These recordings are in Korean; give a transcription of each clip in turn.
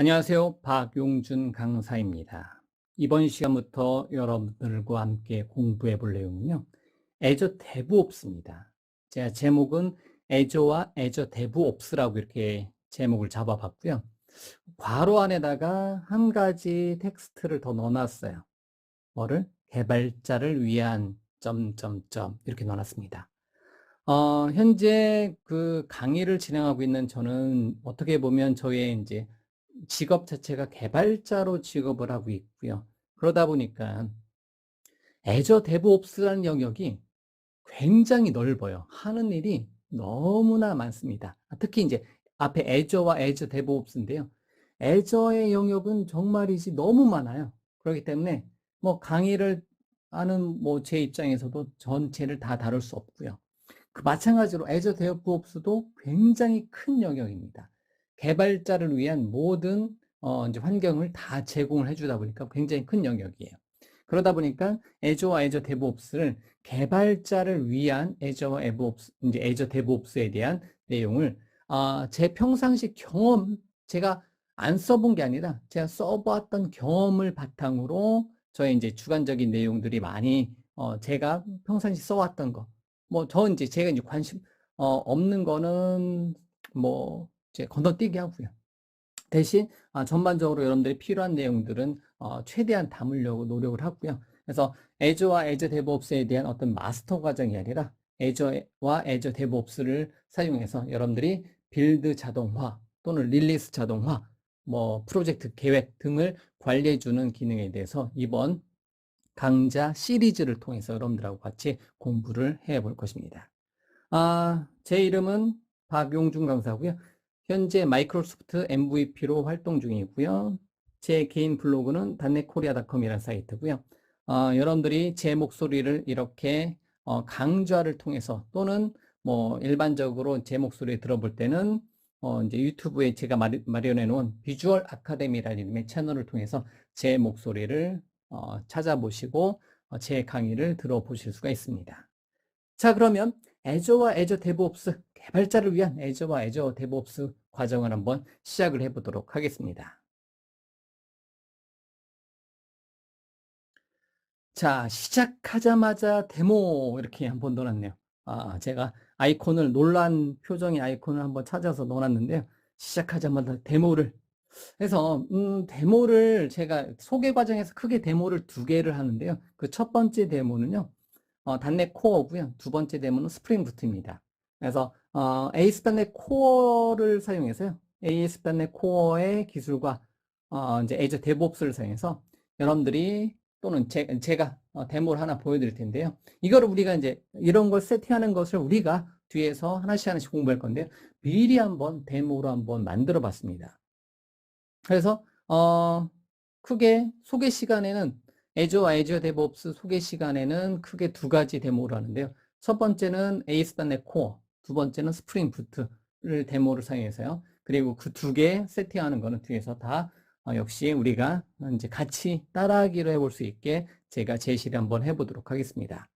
안녕하세요. 박용준 강사입니다. 이번 시간부터 여러분들과 함께 공부해 볼 내용은요. Azure DevOps입니다. 제가 제목은 Azure와 Azure DevOps라고 이렇게 제목을 잡아봤고요. 괄호 안에다가 한 가지 텍스트를 더 넣어놨어요. 뭐를? 개발자를 위한 점점점 이렇게 넣어놨습니다. 현재 그 강의를 진행하고 있는 저는 어떻게 보면 저의 이제 직업 자체가 개발자로 직업을 하고 있고요. 그러다 보니까 애저 데브옵스라는 영역이 굉장히 넓어요. 하는 일이 너무나 많습니다. 특히 이제 앞에 애저와 애저 데브옵스인데요. 애저의 영역은 정말이지 너무 많아요. 그렇기 때문에 뭐 강의를 하는 뭐 제 입장에서도 전체를 다 다룰 수 없고요. 그 마찬가지로 애저 데브옵스도 굉장히 큰 영역입니다. 개발자를 위한 모든 이제 환경을 다 제공을 해주다 보니까 굉장히 큰 영역이에요. 그러다 보니까 애저와 애저 데브옵스를 개발자를 위한 애저와 이제 애저 데브옵스에 대한 내용을 제 평상시 경험, 제가 안 써본 게 아니라 제가 써봤던 경험을 바탕으로 저의 이제 주관적인 내용들이 많이 제가 평상시 써왔던 거, 뭐, 이제 제가 이제 관심, 없는 거는 뭐, 이제 건너뛰기 하고요. 대신, 전반적으로 여러분들이 필요한 내용들은, 최대한 담으려고 노력을 하고요. 그래서, 애저와 애저 데브옵스에 대한 어떤 마스터 과정이 아니라, 애저와 애저 데브옵스를 사용해서 여러분들이 빌드 자동화 또는 릴리스 자동화, 뭐, 프로젝트 계획 등을 관리해주는 기능에 대해서 이번 강좌 시리즈를 통해서 여러분들하고 같이 공부를 해볼 것입니다. 제 이름은 박용준 강사고요. 현재 마이크로소프트 MVP로 활동 중이고요. 제 개인 블로그는 단넷코리아닷컴이라는 사이트고요. 여러분들이 제 목소리를 이렇게 강좌를 통해서 또는 뭐 일반적으로 제 목소리 들어볼 때는 이제 유튜브에 제가 마련해 놓은 비주얼 아카데미라는 이름의 채널을 통해서 제 목소리를 찾아보시고 제 강의를 들어보실 수가 있습니다. 자, 그러면 애저와 애저 데브옵스, 개발자를 위한 애저와 애저 데브옵스 과정을 한번 시작을 해보도록 하겠습니다. 자, 시작하자마자 데모 이렇게 한번 넣어놨네요. 제가 아이콘을, 놀란 표정의 아이콘을 한번 찾아서 넣어놨는데요. 시작하자마자 데모를 해서, 데모를 제가 소개 과정에서 크게 데모를 두 개를 하는데요. 그 첫 번째 데모는요. 단넷 코어고요. 두 번째 데모는 스프링 부트입니다. 그래서 ASP.NET 코어를 사용해서요. ASP.NET 코어의 기술과 이제 Azure DevOps를 사용해서 여러분들이 또는 제가 데모를 하나 보여드릴 텐데요. 이거를 우리가 이제 이런 걸 세팅하는 것을 우리가 뒤에서 하나씩 하나씩 공부할 건데요. 미리 한번 데모로 한번 만들어 봤습니다. 그래서 크게 소개 시간에는 애저와 애저 데브옵스 소개 시간에는 크게 두 가지 데모를 하는데요. 첫 번째는 ASP.NET Core, 두 번째는 스프링 부트를 데모를 사용해서요. 그리고 그 두 개 세팅하는 거는 뒤에서 다 역시 우리가 이제 같이 따라하기로 해볼 수 있게 제가 제시를 한번 해보도록 하겠습니다.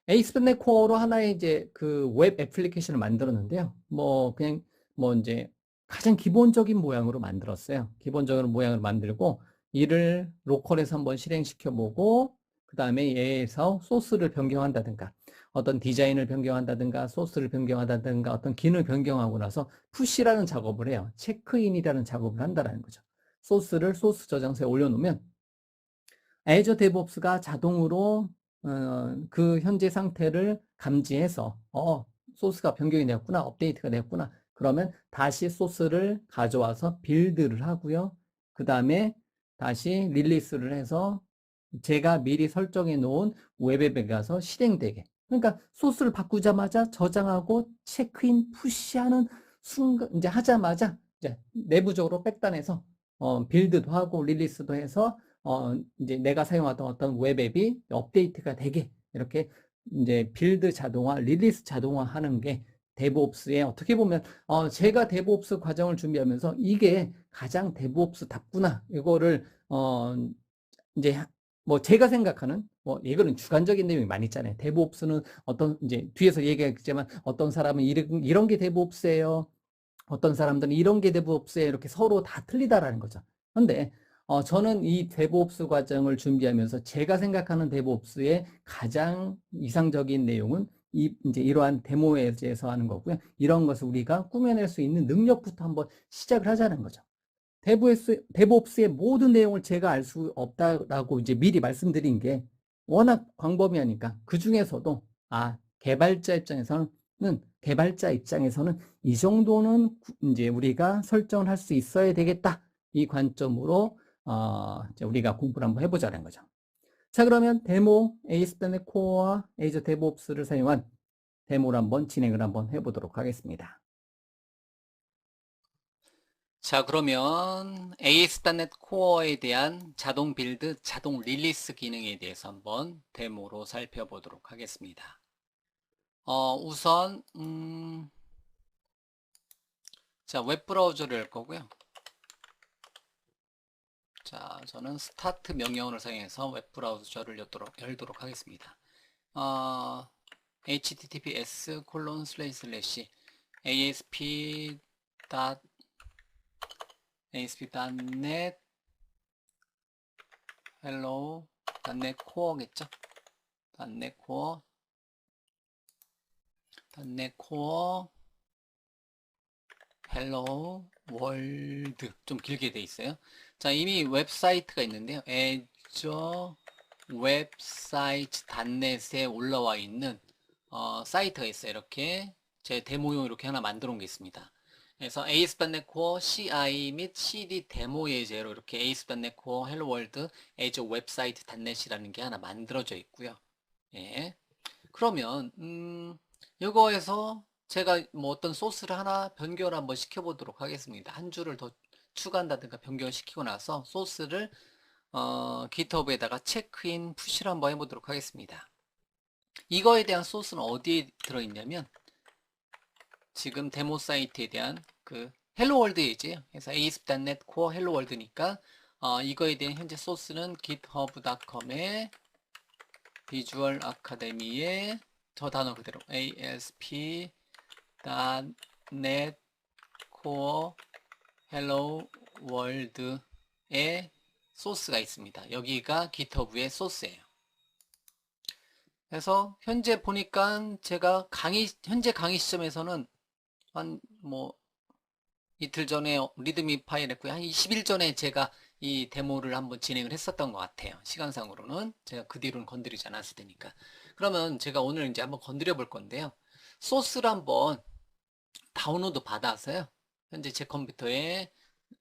ASP.NET Core로 하나의 이제 그 웹 애플리케이션을 만들었는데요. 뭐 그냥 뭐 이제 가장 기본적인 모양으로 만들었어요. 기본적으로 모양을 만들고 이를 로컬에서 한번 실행시켜 보고 그 다음에 얘에서 소스를 변경한다든가 어떤 디자인을 변경한다든가 소스를 변경한다든가 어떤 기능을 변경하고 나서 푸시라는 작업을 해요. 체크인이라는 작업을 한다는 거죠. 소스를 소스 저장소에 올려놓으면 애저 데브옵스가 자동으로 그 현재 상태를 감지해서 소스가 변경이 되었구나, 업데이트가 되었구나. 그러면 다시 소스를 가져와서 빌드를 하고요. 그 다음에 다시 릴리스를 해서 제가 미리 설정해 놓은 웹앱에 가서 실행되게. 그러니까 소스를 바꾸자마자 저장하고 체크인 푸시하는 순간 이제 하자마자 이제 내부적으로 백단에서 빌드도 하고 릴리스도 해서 이제 내가 사용하던 어떤 웹앱이 업데이트가 되게 이렇게 이제 빌드 자동화, 릴리스 자동화 하는 게 데브옵스의 어떻게 보면 제가 데브옵스 과정을 준비하면서 이게 가장 데브옵스답구나 이거를 이제 뭐 제가 생각하는 뭐 이거는 주관적인 내용이 많이 있잖아요. 데브옵스는 어떤 이제 뒤에서 얘기했지만 어떤 사람은 이런 게 데브옵스예요. 어떤 사람들은 이런 게 데브옵스에 이렇게 서로 다 틀리다라는 거죠. 그런데 저는 이 데브옵스 과정을 준비하면서 제가 생각하는 데브옵스의 가장 이상적인 내용은 이제 이러한 데모에서 하는 거고요. 이런 것을 우리가 꾸며낼 수 있는 능력부터 한번 시작을 하자는 거죠. 데브옵스의 모든 내용을 제가 알 수 없다라고 이제 미리 말씀드린 게 워낙 광범위하니까 그 중에서도 개발자 입장에서는 이 정도는 이제 우리가 설정을 할 수 있어야 되겠다. 이 관점으로 이제 우리가 공부를 한번 해보자는 거죠. 자, 그러면 데모 ASP.NET 코어와 Azure DevOps를 사용한 데모를 한번 진행을 한번 해보도록 하겠습니다. 자, 그러면 ASP.NET 코어에 대한 자동 빌드, 자동 릴리스 기능에 대해서 한번 데모로 살펴보도록 하겠습니다. 우선 자, 웹브라우저를 열 거고요. 자, 저는 스타트 명령어를 사용해서 웹브라우저를 열도록 하겠습니다. https://asp.net hello .NET core겠죠? .NET core hello world 좀 길게 돼 있어요. 자, 이미 웹사이트가 있는데요. Azure 웹사이트 .net에 올라와 있는 사이트가 있어요. 이렇게 제 데모용 이렇게 하나 만들어 놓은 게 있습니다. 그래서 ASP.NET Core CI 및 CD 데모 예제로 이렇게 ASP.NET Core Hello World Azure 웹사이트 .net이라는 게 하나 만들어져 있고요. 예. 그러면 이거에서 제가 뭐 어떤 소스를 하나 변경을 한번 시켜보도록 하겠습니다. 한 줄을 더 추가한다든가 변경을 시키고 나서 소스를 GitHub에다가 체크인 푸시를 한번 해보도록 하겠습니다. 이거에 대한 소스는 어디에 들어있냐면 지금 데모 사이트에 대한 그 헬로월드이지. 그래서 ASP.NET Core 헬로월드니까 이거에 대한 현재 소스는 github.com에 비주얼 아카데미에 저 단어 그대로 ASP.NET Core Hello World의 소스가 있습니다. 여기가 GitHub의 소스예요. 그래서 현재 보니까 제가 현재 강의 시점에서는 한 뭐 이틀 전에 리드미 파일 했고요. 한 20일 전에 제가 이 데모를 한번 진행을 했었던 것 같아요. 시간상으로는 제가 그 뒤로는 건드리지 않았을 테니까. 그러면 제가 오늘 이제 한번 건드려 볼 건데요. 소스를 한번 다운로드 받아서요. 현재 제 컴퓨터에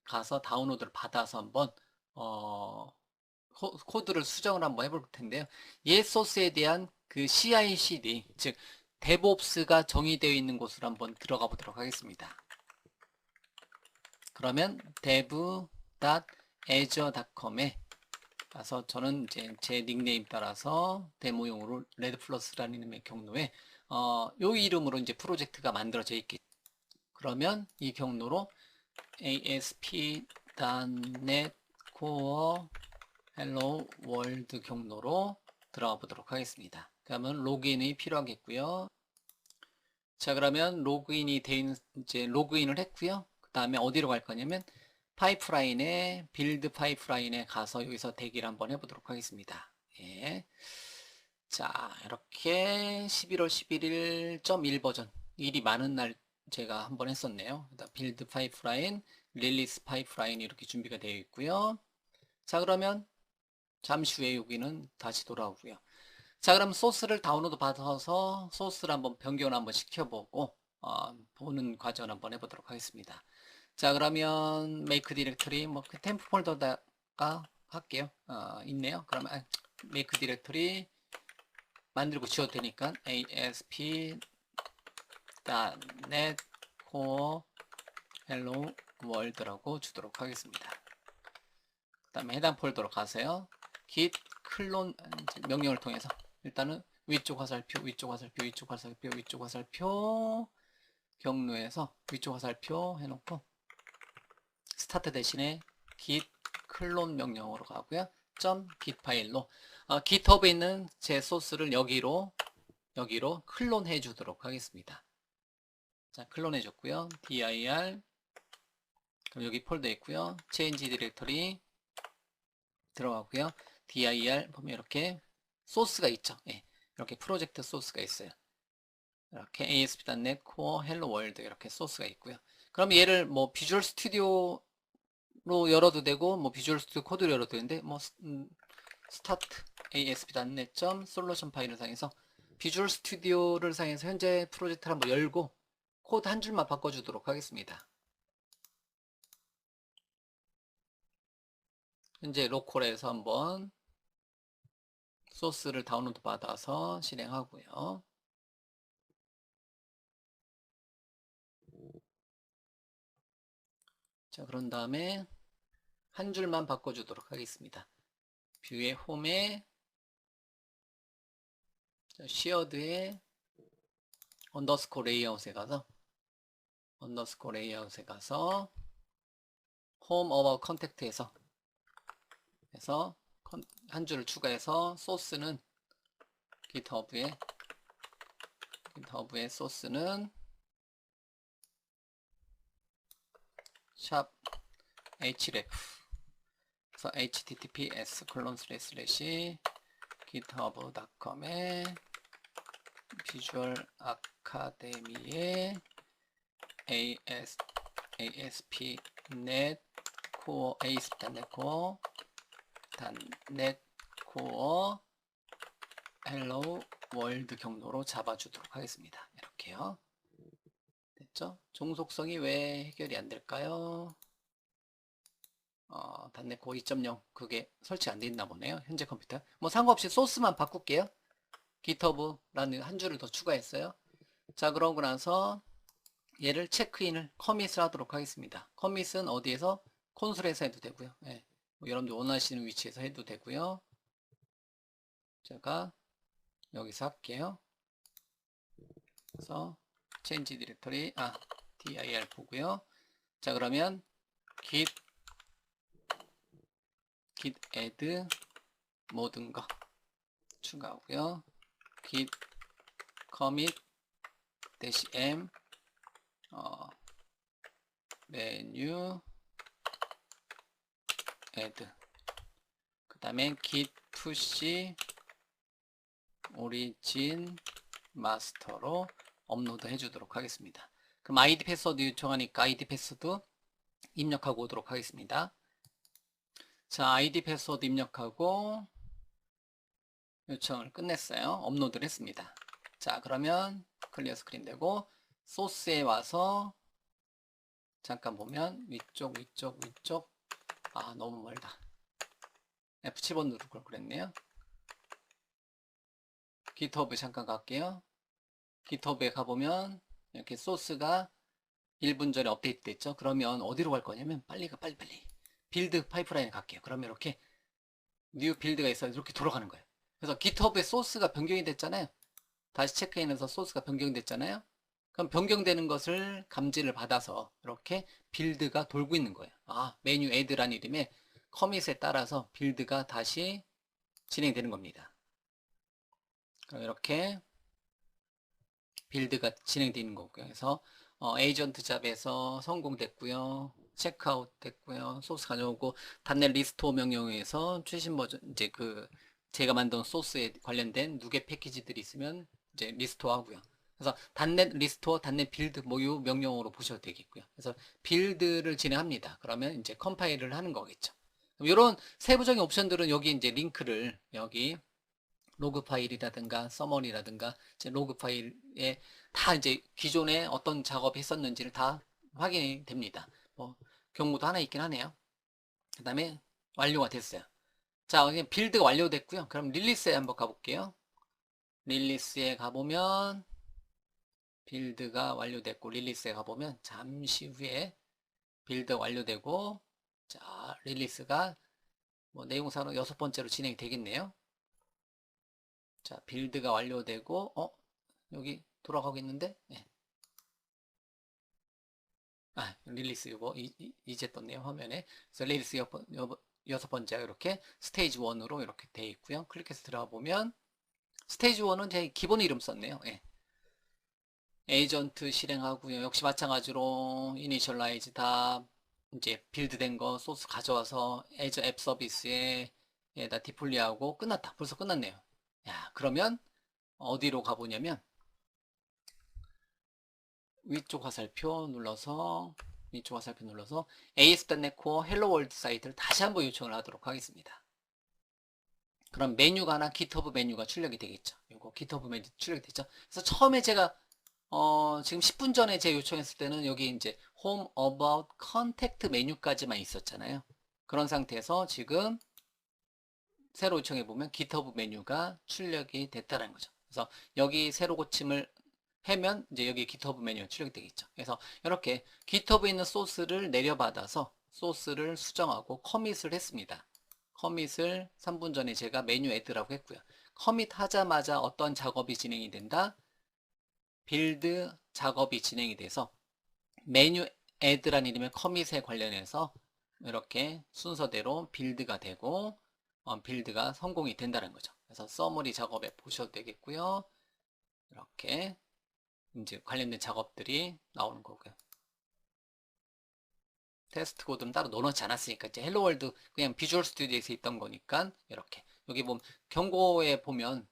가서 다운로드를 받아서 한번 코드를 수정을 한번 해볼 텐데요. 옛 소스에 대한 그 CI/CD, 즉 DevOps가 정의되어 있는 곳으로 한번 들어가 보도록 하겠습니다. 그러면 dev.azure.com에 가서 저는 이제 제 닉네임 따라서 데모용으로 레드플러스라는 이름의 경로에 요 이름으로 이제 프로젝트가 만들어져 있겠죠. 그러면 이 경로로 ASP.NET Core Hello World 경로로 들어가 보도록 하겠습니다. 그러면 로그인이 필요하겠고요. 자, 그러면 로그인이 된 이제 로그인을 했고요. 그 다음에 어디로 갈 거냐면 파이프라인에 빌드 파이프라인에 가서 여기서 대기를 한번 해보도록 하겠습니다. 예. 자, 이렇게 11월 11일.1 버전 일이 많은 날 제가 한번 했었네요. 빌드 파이프라인, 릴리스 파이프라인 이렇게 준비가 되어 있고요. 자, 그러면 잠시 후에 여기는 다시 돌아오고요. 자, 그럼 소스를 다운로드 받아서 소스를 한번 변경을 한번 시켜보고 보는 과정을 한번 해보도록 하겠습니다. 자, 그러면 make 디렉터리 뭐 템프 폴더다가 할게요. 있네요. 그러면 make 디렉터리 만들고 지워도 되니까 ASP.NET Core Hello World라고 주도록 하겠습니다. 그 다음에 해당 폴더로 가세요. git 클론 명령을 통해서 일단은 위쪽 화살표, 위쪽 화살표, 위쪽 화살표, 위쪽 화살표 경로에서 위쪽 화살표 해놓고 스타트 대신에 git 클론 명령으로 가고요. .git 파일로 GitHub에 있는 제 소스를 여기로 클론해 주도록 하겠습니다. 자, 클론해 줬고요. dir. 그럼 여기 폴더에 있고요. change 디렉터리 들어가고요. dir 보면 이렇게 소스가 있죠. 예, 이렇게 프로젝트 소스가 있어요. 이렇게 ASP.NET Core Hello World 이렇게 소스가 있고요. 그럼 얘를 뭐 비주얼 스튜디오로 열어도 되고 뭐 비주얼 스튜디오 코드로 열어도 되는데 뭐 스타트 ASP.NET 솔루션 파일을 사용해서 비주얼 스튜디오를 사용해서 현재 프로젝트를 한번 열고 코드 한 줄만 바꿔주도록 하겠습니다. 현재 로컬에서 한번 소스를 다운로드 받아서 실행하고요. 자, 그런 다음에 한 줄만 바꿔주도록 하겠습니다. 뷰의 홈에 쉐어드에 언더스코어 레이아웃에 가서 홈 어바웃 컨택트에서 한 줄을 추가해서 소스는 GitHub의 소스는 샵 href 그래서 https://github.com에 비주얼 아카데미의 ASP.NET Core .NET Core Hello World 경로로 잡아주도록 하겠습니다. 이렇게요. 됐죠? 종속성이 왜 해결이 안 될까요? .NET Core 2.0 그게 설치 안 돼 있나 보네요. 현재 컴퓨터. 뭐 상관없이 소스만 바꿀게요. GitHub라는 한 줄을 더 추가했어요. 자, 그러고 나서 얘를 체크인을 커밋을 하도록 하겠습니다. 커밋은 어디에서? 콘솔에서 해도 되고요. 예. 뭐 여러분들 원하시는 위치에서 해도 되고요. 제가 여기서 할게요. 그래서 change 디렉터리 dir 보고요. 자, 그러면 git add 모든 거 추가하고요. git commit -m 메뉴 add 그 다음에 git push origin master로 업로드 해주도록 하겠습니다. 그럼 아이디 패스워드 요청하니까 아이디 패스워드 입력하고 오도록 하겠습니다. 자, 아이디 패스워드 입력하고 요청을 끝냈어요. 업로드를 했습니다. 자, 그러면 클리어 스크린 되고 소스에 와서 잠깐 보면 위쪽 너무 멀다. F7번 누를 걸 그랬네요. GitHub 잠깐 갈게요. GitHub에 가보면 이렇게 소스가 1분 전에 업데이트 됐죠. 그러면 어디로 갈 거냐면 빨리 빌드 파이프라인에 갈게요. 그러면 이렇게 뉴 빌드가 있어서 이렇게 돌아가는 거예요. 그래서 GitHub에 소스가 변경이 됐잖아요. 다시 체크인해서 소스가 변경됐잖아요. 그럼 변경되는 것을 감지를 받아서 이렇게 빌드가 돌고 있는 거예요. 메뉴 애드라는 이름의 커밋에 따라서 빌드가 다시 진행되는 겁니다. 그럼 이렇게 빌드가 진행되는 거고요. 그래서 에이전트 잡에서 성공됐고요. 체크아웃 됐고요. 소스 가져오고 .NET 리스토어 명령어에서 최신 버전 이제 제가 만든 소스에 관련된 누계 패키지들이 있으면 이제 리스토어 하고요. 그래서 .NET 리스토어, .NET 빌드 뭐 요 명령어로 보셔도 되겠고요. 그래서 빌드를 진행합니다. 그러면 이제 컴파일을 하는 거겠죠. 이런 세부적인 옵션들은 여기 이제 링크를 여기 로그 파일이라든가 서머리라든가 로그 파일에 다 이제 기존에 어떤 작업했었는지를 다 확인이 됩니다. 뭐 경고도 하나 있긴 하네요. 그 다음에 완료가 됐어요. 자, 빌드가 완료됐고요. 그럼 릴리스에 한번 가볼게요. 릴리스에 가보면 빌드가 완료됐고 릴리스에 가보면 잠시 후에 빌드 완료되고 자, 릴리스가 뭐 내용상으로 6번째로 진행이 되겠네요. 자, 빌드가 완료되고 여기 돌아가고 있는데 네. 릴리스 이거 이제 떴네요 화면에. 그래서 릴리스 6번째가 이렇게 스테이지 1으로 이렇게 돼 있고요. 클릭해서 들어가 보면 스테이지 1은 제 기본 이름 썼네요. 예. 에이전트 실행하고요. 역시 마찬가지로 이니셜라이즈 다 이제 빌드된 거 소스 가져와서 애저 앱 서비스에다 디플리하고 끝났다. 벌써 끝났네요. 야, 그러면 어디로 가보냐면 위쪽 화살표 눌러서 ASP.NET Core 헬로 월드 사이트를 다시 한번 요청을 하도록 하겠습니다. 그럼 메뉴가 하나 GitHub 메뉴가 출력이 되겠죠. 요거 GitHub 메뉴 출력이 됐죠. 그래서 처음에 제가 지금 10분 전에 제가 요청했을 때는 여기 이제 Home About Contact 메뉴까지만 있었잖아요. 그런 상태에서 지금 새로 요청해 보면 GitHub 메뉴가 출력이 됐다는 거죠. 그래서 여기 새로 고침을 하면 이제 여기 GitHub 메뉴가 출력이 되겠죠. 그래서 이렇게 GitHub에 있는 소스를 내려받아서 소스를 수정하고 커밋을 했습니다. 커밋을 3분 전에 제가 메뉴 애드라고 했고요. 커밋 하자마자 어떤 작업이 진행이 된다? 빌드 작업이 진행이 돼서 메뉴 애드란 이름의 커밋에 관련해서 이렇게 순서대로 빌드가 되고 빌드가 성공이 된다는 거죠. 그래서 서머리 작업에 보셔도 되겠고요. 이렇게 이제 관련된 작업들이 나오는 거고요. 테스트 코드는 따로 넣어놓지 않았으니까 이제 헬로 월드 그냥 비주얼 스튜디오에서 있던 거니까 이렇게 여기 보면 경고에 보면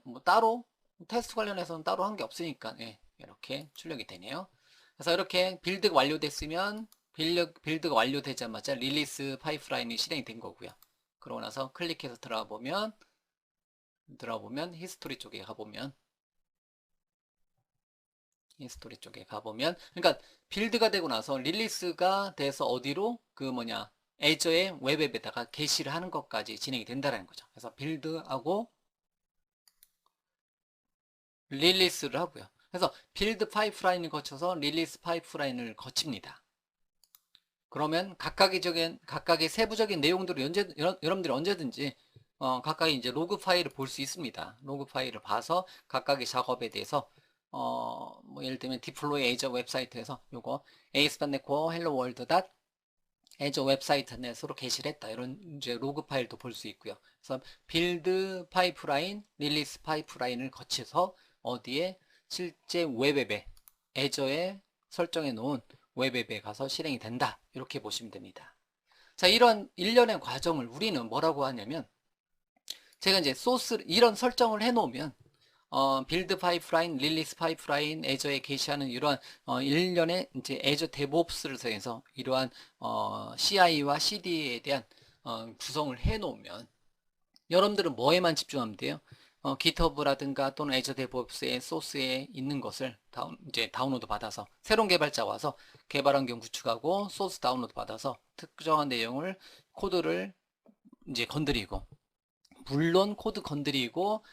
뭐 따로 테스트 관련해서는 따로 한 게 없으니까 예, 이렇게 출력이 되네요. 그래서 이렇게 빌드가 완료됐으면 빌드가 완료되자마자 릴리스 파이프라인이 실행이 된 거고요. 그러고 나서 클릭해서 들어가 보면 히스토리 쪽에 가보면 그러니까 빌드가 되고 나서 릴리스가 돼서 어디로 애저의 웹앱에다가 게시를 하는 것까지 진행이 된다는 거죠. 그래서 빌드하고 릴리스를 하고요. 그래서 빌드 파이프라인을 거쳐서 릴리스 파이프라인을 거칩니다. 그러면 각각의 세부적인 내용들을 여러분들이 언제든지 각각의 이제 로그 파일을 볼 수 있습니다. 로그 파일을 봐서 각각의 작업에 대해서 뭐 예를 들면 디플로이 애저 웹사이트에서 요거 ASP.NET Core Hello World 애저 웹사이트 넷으로 게시를 했다. 이런 이제 로그 파일도 볼 수 있고요. 그래서 빌드 파이프라인, 릴리스 파이프라인을 거쳐서 어디에 실제 웹앱에 애저에 설정해 놓은 웹앱에 가서 실행이 된다. 이렇게 보시면 됩니다. 자, 이런 일련의 과정을 우리는 뭐라고 하냐면 제가 이제 이런 설정을 해 놓으면 빌드 파이프라인, 릴리스 파이프라인, 애저에 게시하는 이러한 일련의 이제 애저 데브옵스를 통해서 이러한 CI와 CD에 대한 구성을 해 놓으면 여러분들은 뭐에만 집중하면 돼요? GitHub라든가 또는 애저 데브옵스의 소스에 있는 것을 다운로드 받아서 새로운 개발자 와서 개발 환경 구축하고 소스 다운로드 받아서 특정한 내용을 코드를 이제 건드리고 물론 코드 건드리고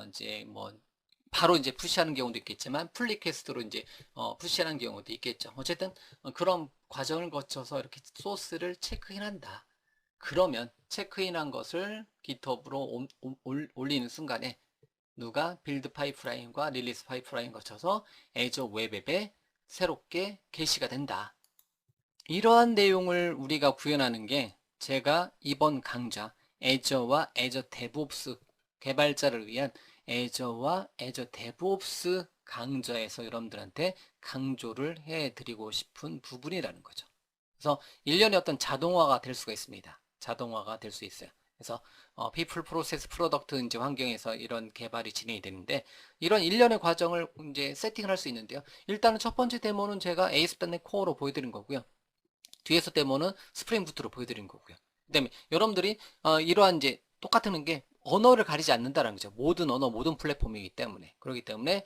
이제 뭐 바로 이제 푸시하는 경우도 있겠지만 풀리퀘스트로 이제 푸시하는 경우도 있겠죠. 어쨌든 그런 과정을 거쳐서 이렇게 소스를 체크인한다. 그러면 체크인한 것을 GitHub로 올리는 순간에 누가 빌드 파이프라인과 릴리스 파이프라인 거쳐서 애저 웹앱에 새롭게 게시가 된다. 이러한 내용을 우리가 구현하는 게 제가 이번 강좌 애저와 애저 데브옵스 개발자를 위한 애저와 애저 데브옵스 강좌에서 여러분들한테 강조를 해드리고 싶은 부분이라는 거죠. 그래서 일련의 어떤 자동화가 될 수가 있습니다. 자동화가 될 수 있어요. 그래서 people, process, product 이제 환경에서 이런 개발이 진행이 되는데 이런 일련의 과정을 이제 세팅을 할 수 있는데요. 일단은 첫 번째 데모는 제가 ASP.NET Core로 보여드린 거고요. 뒤에서 데모는 스프링 부트로 보여드린 거고요. 그다음에 여러분들이 이러한 이제 똑같은 게 언어를 가리지 않는다는 거죠. 모든 언어, 모든 플랫폼이기 때문에 그렇기 때문에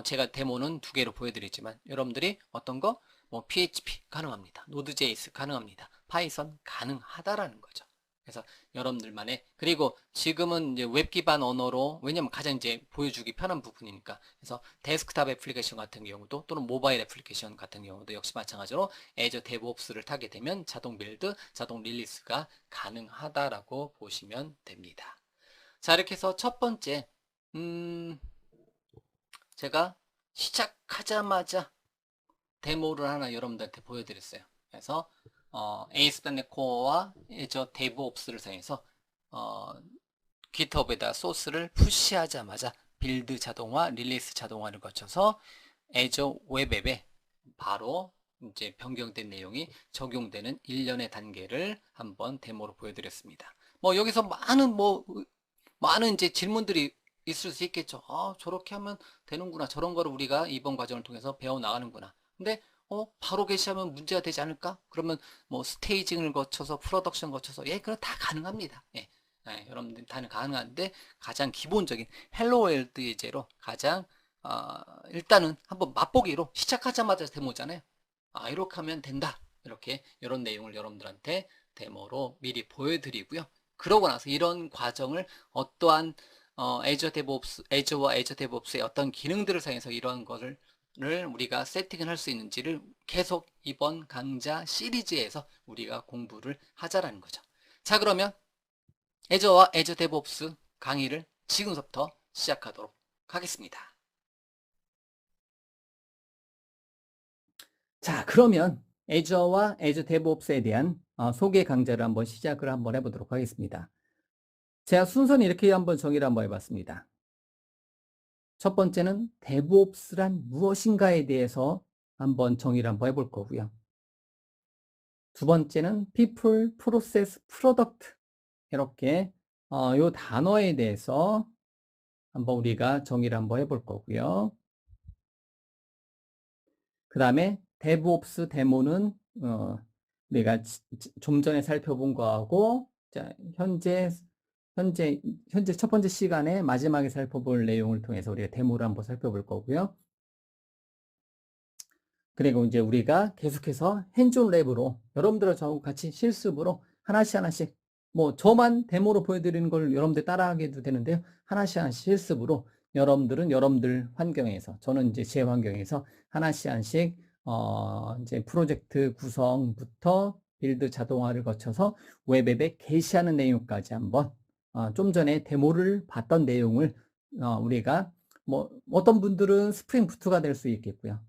제가 데모는 두 개로 보여드리지만 여러분들이 어떤 거? 뭐 PHP 가능합니다. Node.js 가능합니다. 파이썬 가능하다라는 거죠. 그래서 여러분들만의 그리고 지금은 이제 웹 기반 언어로 왜냐면 가장 이제 보여주기 편한 부분이니까 그래서 데스크탑 애플리케이션 같은 경우도 또는 모바일 애플리케이션 같은 경우도 역시 마찬가지로 애저 데브옵스를 타게 되면 자동 빌드, 자동 릴리스가 가능하다라고 보시면 됩니다. 자, 이렇게 해서 첫 번째 제가 시작하자마자 데모를 하나 여러분들한테 보여드렸어요. 그래서 ASP.NET Core와 애저 데브옵스를 사용해서 GitHub에다 소스를 푸시하자마자 빌드 자동화, 릴리스 자동화를 거쳐서 애저 웹 앱에 바로 이제 변경된 내용이 적용되는 일련의 단계를 한번 데모로 보여드렸습니다. 뭐 여기서 많은 이제 질문들이 있을 수 있겠죠. 저렇게 하면 되는구나. 저런 거를 우리가 이번 과정을 통해서 배워 나가는구나. 근데 바로 게시하면 문제가 되지 않을까? 그러면 뭐 스테이징을 거쳐서 프로덕션 거쳐서 그럼 다 가능합니다. 여러분들 다 가능한데 가장 기본적인 헬로 월드 예제로 가장 일단은 한번 맛보기로 시작하자마자 데모잖아요. 이렇게 하면 된다. 이렇게 이런 내용을 여러분들한테 데모로 미리 보여드리고요. 그러고 나서 이런 과정을 어떠한 애저와 애저 데브옵스의 어떤 기능들을 사용해서 이런 거를 우리가 세팅을 할 수 있는지를 계속 이번 강좌 시리즈에서 우리가 공부를 하자라는 거죠. 자, 그러면 애저와 애저 데브옵스 강의를 지금부터 시작하도록 하겠습니다. 자, 그러면 애저와 애저 데브옵스에 대한 소개 강좌를 한번 시작을 한번 해보도록 하겠습니다. 제가 순서는 이렇게 한번 정의를 한번 해봤습니다. 첫 번째는 데브옵스란 무엇인가에 대해서 한번 정의를 한번 해볼 거고요. 두 번째는 people, process, product 이렇게 요 단어에 대해서 한번 우리가 정의를 한번 해볼 거고요. 그 다음에 데브옵스 데모는 우리가 좀 전에 살펴본 거하고 자, 현재 첫 번째 시간에 마지막에 살펴볼 내용을 통해서 우리가 데모를 한번 살펴볼 거고요. 그리고 이제 우리가 계속해서 핸즈온 랩으로 여러분들과 저하고 같이 실습으로 하나씩 뭐 저만 데모로 보여드리는 걸 여러분들 따라하게도 되는데요. 하나씩 실습으로 여러분들은 여러분들 환경에서 저는 이제 제 환경에서 하나씩 이제 프로젝트 구성부터 빌드 자동화를 거쳐서 웹앱에 게시하는 내용까지 한번 좀 전에 데모를 봤던 내용을 우리가 뭐 어떤 분들은 스프링 부트가 될 수 있겠고요.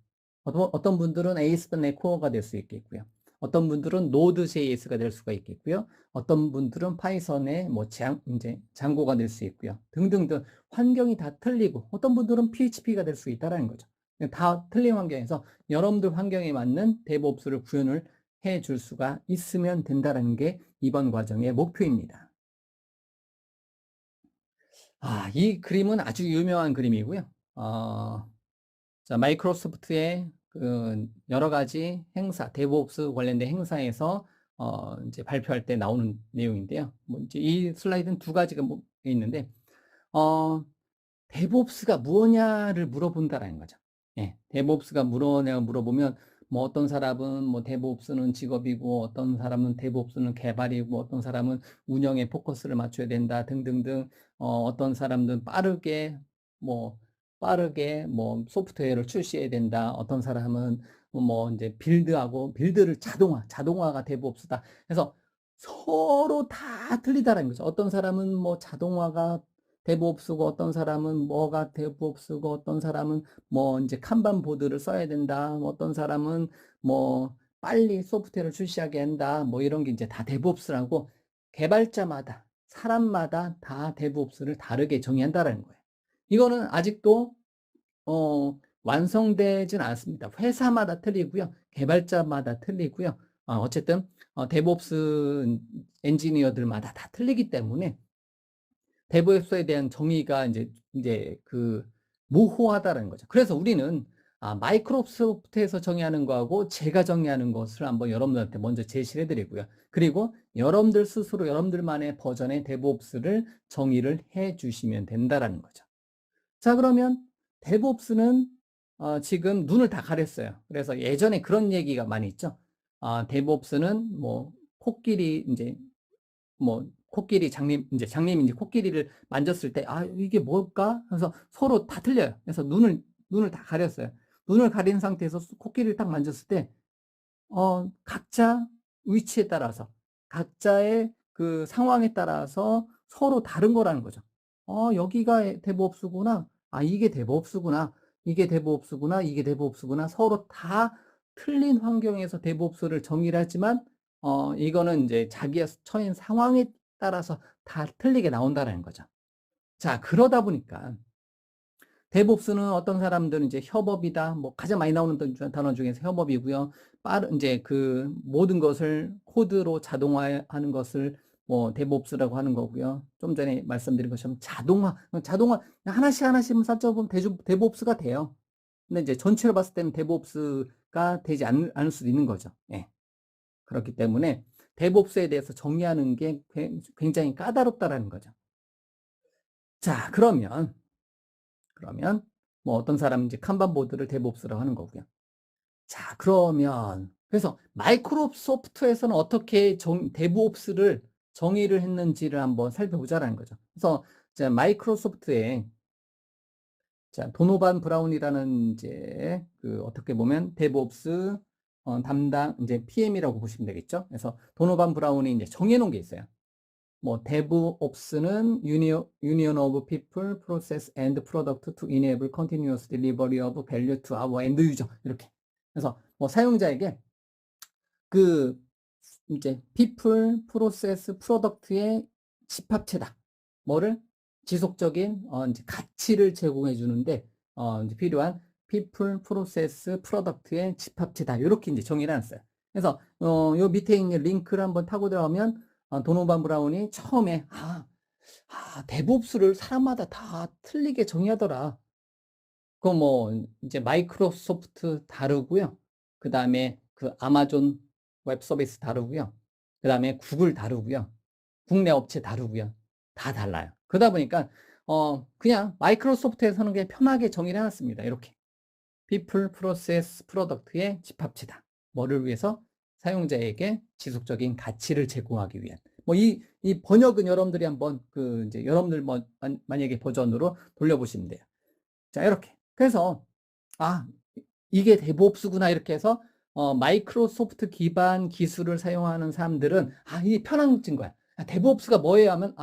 어떤 분들은 ASP.NET 코어가 될 수 있겠고요. 어떤 분들은 Node.js가 될 수가 있겠고요. 어떤 분들은 파이썬의 뭐 이제 장고가 될 수 있고요. 등등등 환경이 다 틀리고 어떤 분들은 PHP가 될 수 있다라는 거죠. 다 틀린 환경에서 여러분들 환경에 맞는 데브옵스를 구현을 해 줄 수가 있으면 된다는 게 이번 과정의 목표입니다. 이 그림은 아주 유명한 그림이고요. 자, 마이크로소프트의 그 여러 가지 행사, 데브옵스 관련된 행사에서 이제 발표할 때 나오는 내용인데요. 뭐 이제 이 슬라이드는 두 가지가 있는데, 데브옵스가 무엇냐를 물어본다라는 거죠. 데브옵스가 무엇냐고 물어보면, 뭐 어떤 사람은 뭐 데브옵스는 직업이고, 어떤 사람은 데브옵스는 개발이고, 어떤 사람은 운영에 포커스를 맞춰야 된다 등등등, 어떤 사람들은 빠르게 뭐 소프트웨어를 출시해야 된다. 어떤 사람은 뭐 이제 빌드를 자동화가 데브옵스다. 그래서 서로 다 틀리다라는 거죠. 어떤 사람은 뭐 자동화가 데브옵스고 어떤 사람은 뭐가 데브옵스고 어떤 사람은 뭐 이제 kanban 보드를 써야 된다. 어떤 사람은 뭐 빨리 소프트웨어를 출시하게 한다. 뭐 이런 게 이제 다 데브옵스라고 개발자마다 사람마다 다 데브옵스를 다르게 정의한다라는 거예요. 이거는 아직도 완성되진 않았습니다. 회사마다 틀리고요. 개발자마다 틀리고요. 어쨌든 데브옵스 엔지니어들마다 다 틀리기 때문에 데브옵스에 대한 정의가 이제 그 모호하다는 거죠. 그래서 우리는 마이크로소프트에서 정의하는 거하고 제가 정의하는 것을 한번 여러분들한테 먼저 제시를 해드리고요. 그리고 여러분들 스스로 여러분들만의 버전의 데브옵스를 정의를 해 주시면 된다라는 거죠. 자, 그러면 데브옵스는 지금 눈을 다 가렸어요. 그래서 예전에 그런 얘기가 많이 있죠. 데브옵스는 뭐 코끼리 장님이 이제 코끼리를 만졌을 때 이게 뭘까? 그래서 서로 다 틀려요. 그래서 눈을 다 가렸어요. 눈을 가린 상태에서 코끼리를 딱 만졌을 때 각자 위치에 따라서 각자의 그 상황에 따라서 서로 다른 거라는 거죠. 여기가 데브옵스구나. 이게 데브옵스구나. 이게 데브옵스구나. 이게 데브옵스구나. 서로 다 틀린 환경에서 데브옵스를 정의를 하지만 이거는 이제 자기가 처한 상황에 따라서 다 틀리게 나온다는 거죠. 자, 그러다 보니까 데브옵스는 어떤 사람들은 이제 협업이다. 뭐 가장 많이 나오는 단어 중에서 협업이고요. 이제 그 모든 것을 코드로 자동화하는 것을 뭐 데브옵스라고 하는 거고요. 좀 전에 말씀드린 것처럼 자동화 하나씩 하나씩 쌓여보면 데브옵스가 돼요. 근데 이제 전체로 봤을 때는 데브옵스가 되지 않을 수도 있는 거죠. 예. 그렇기 때문에 데브옵스에 대해서 정의하는 게 굉장히 까다롭다라는 거죠. 자, 그러면 뭐 어떤 사람은 이제 kanban 보드를 데브옵스라고 하는 거고요. 자, 그러면 그래서 마이크로소프트에서는 어떻게 데브옵스를 정의를 했는지를 한번 살펴보자라는 거죠. 그래서 자, 마이크로소프트에 자, 도노반 브라운이라는 이제 그 어떻게 보면 데브옵스 담당 이제 PM이라고 보시면 되겠죠. 그래서 도노반 브라운이 이제 정해놓은 게 있어요. 뭐 DevOps는 Union of People, Process and Product to enable continuous delivery of value to our end user 이렇게. 그래서 뭐 사용자에게 그 이제 People, Process, Product의 집합체다. 뭐를 지속적인 이제 가치를 제공해 주는데 이제 필요한 People, Process, Product의 집합체다. 이렇게 이제 정의를 해놨어요. 그래서 요 밑에 있는 링크를 한번 타고 들어가면 도노반 브라운이 처음에 데브옵스를 사람마다 다 틀리게 정의하더라. 그거 뭐 이제 마이크로소프트 다르고요. 그 다음에 그 아마존 웹 서비스 다르고요. 그 다음에 구글 다르고요. 국내 업체 다르고요. 다 달라요. 그러다 보니까 그냥 마이크로소프트에서는 그냥 편하게 정의를 해놨습니다. 이렇게 people, process, product의 집합체다. 뭐를 위해서? 사용자에게 지속적인 가치를 제공하기 위한. 뭐 이 번역은 여러분들이 한번 이제 여러분들 뭐 만약에 버전으로 돌려보시면 돼요. 자, 이렇게. 그래서 이게 데브옵스구나 이렇게 해서 마이크로소프트 기반 기술을 사용하는 사람들은 이게 편한 거야. 데브옵스가 뭐예요 하면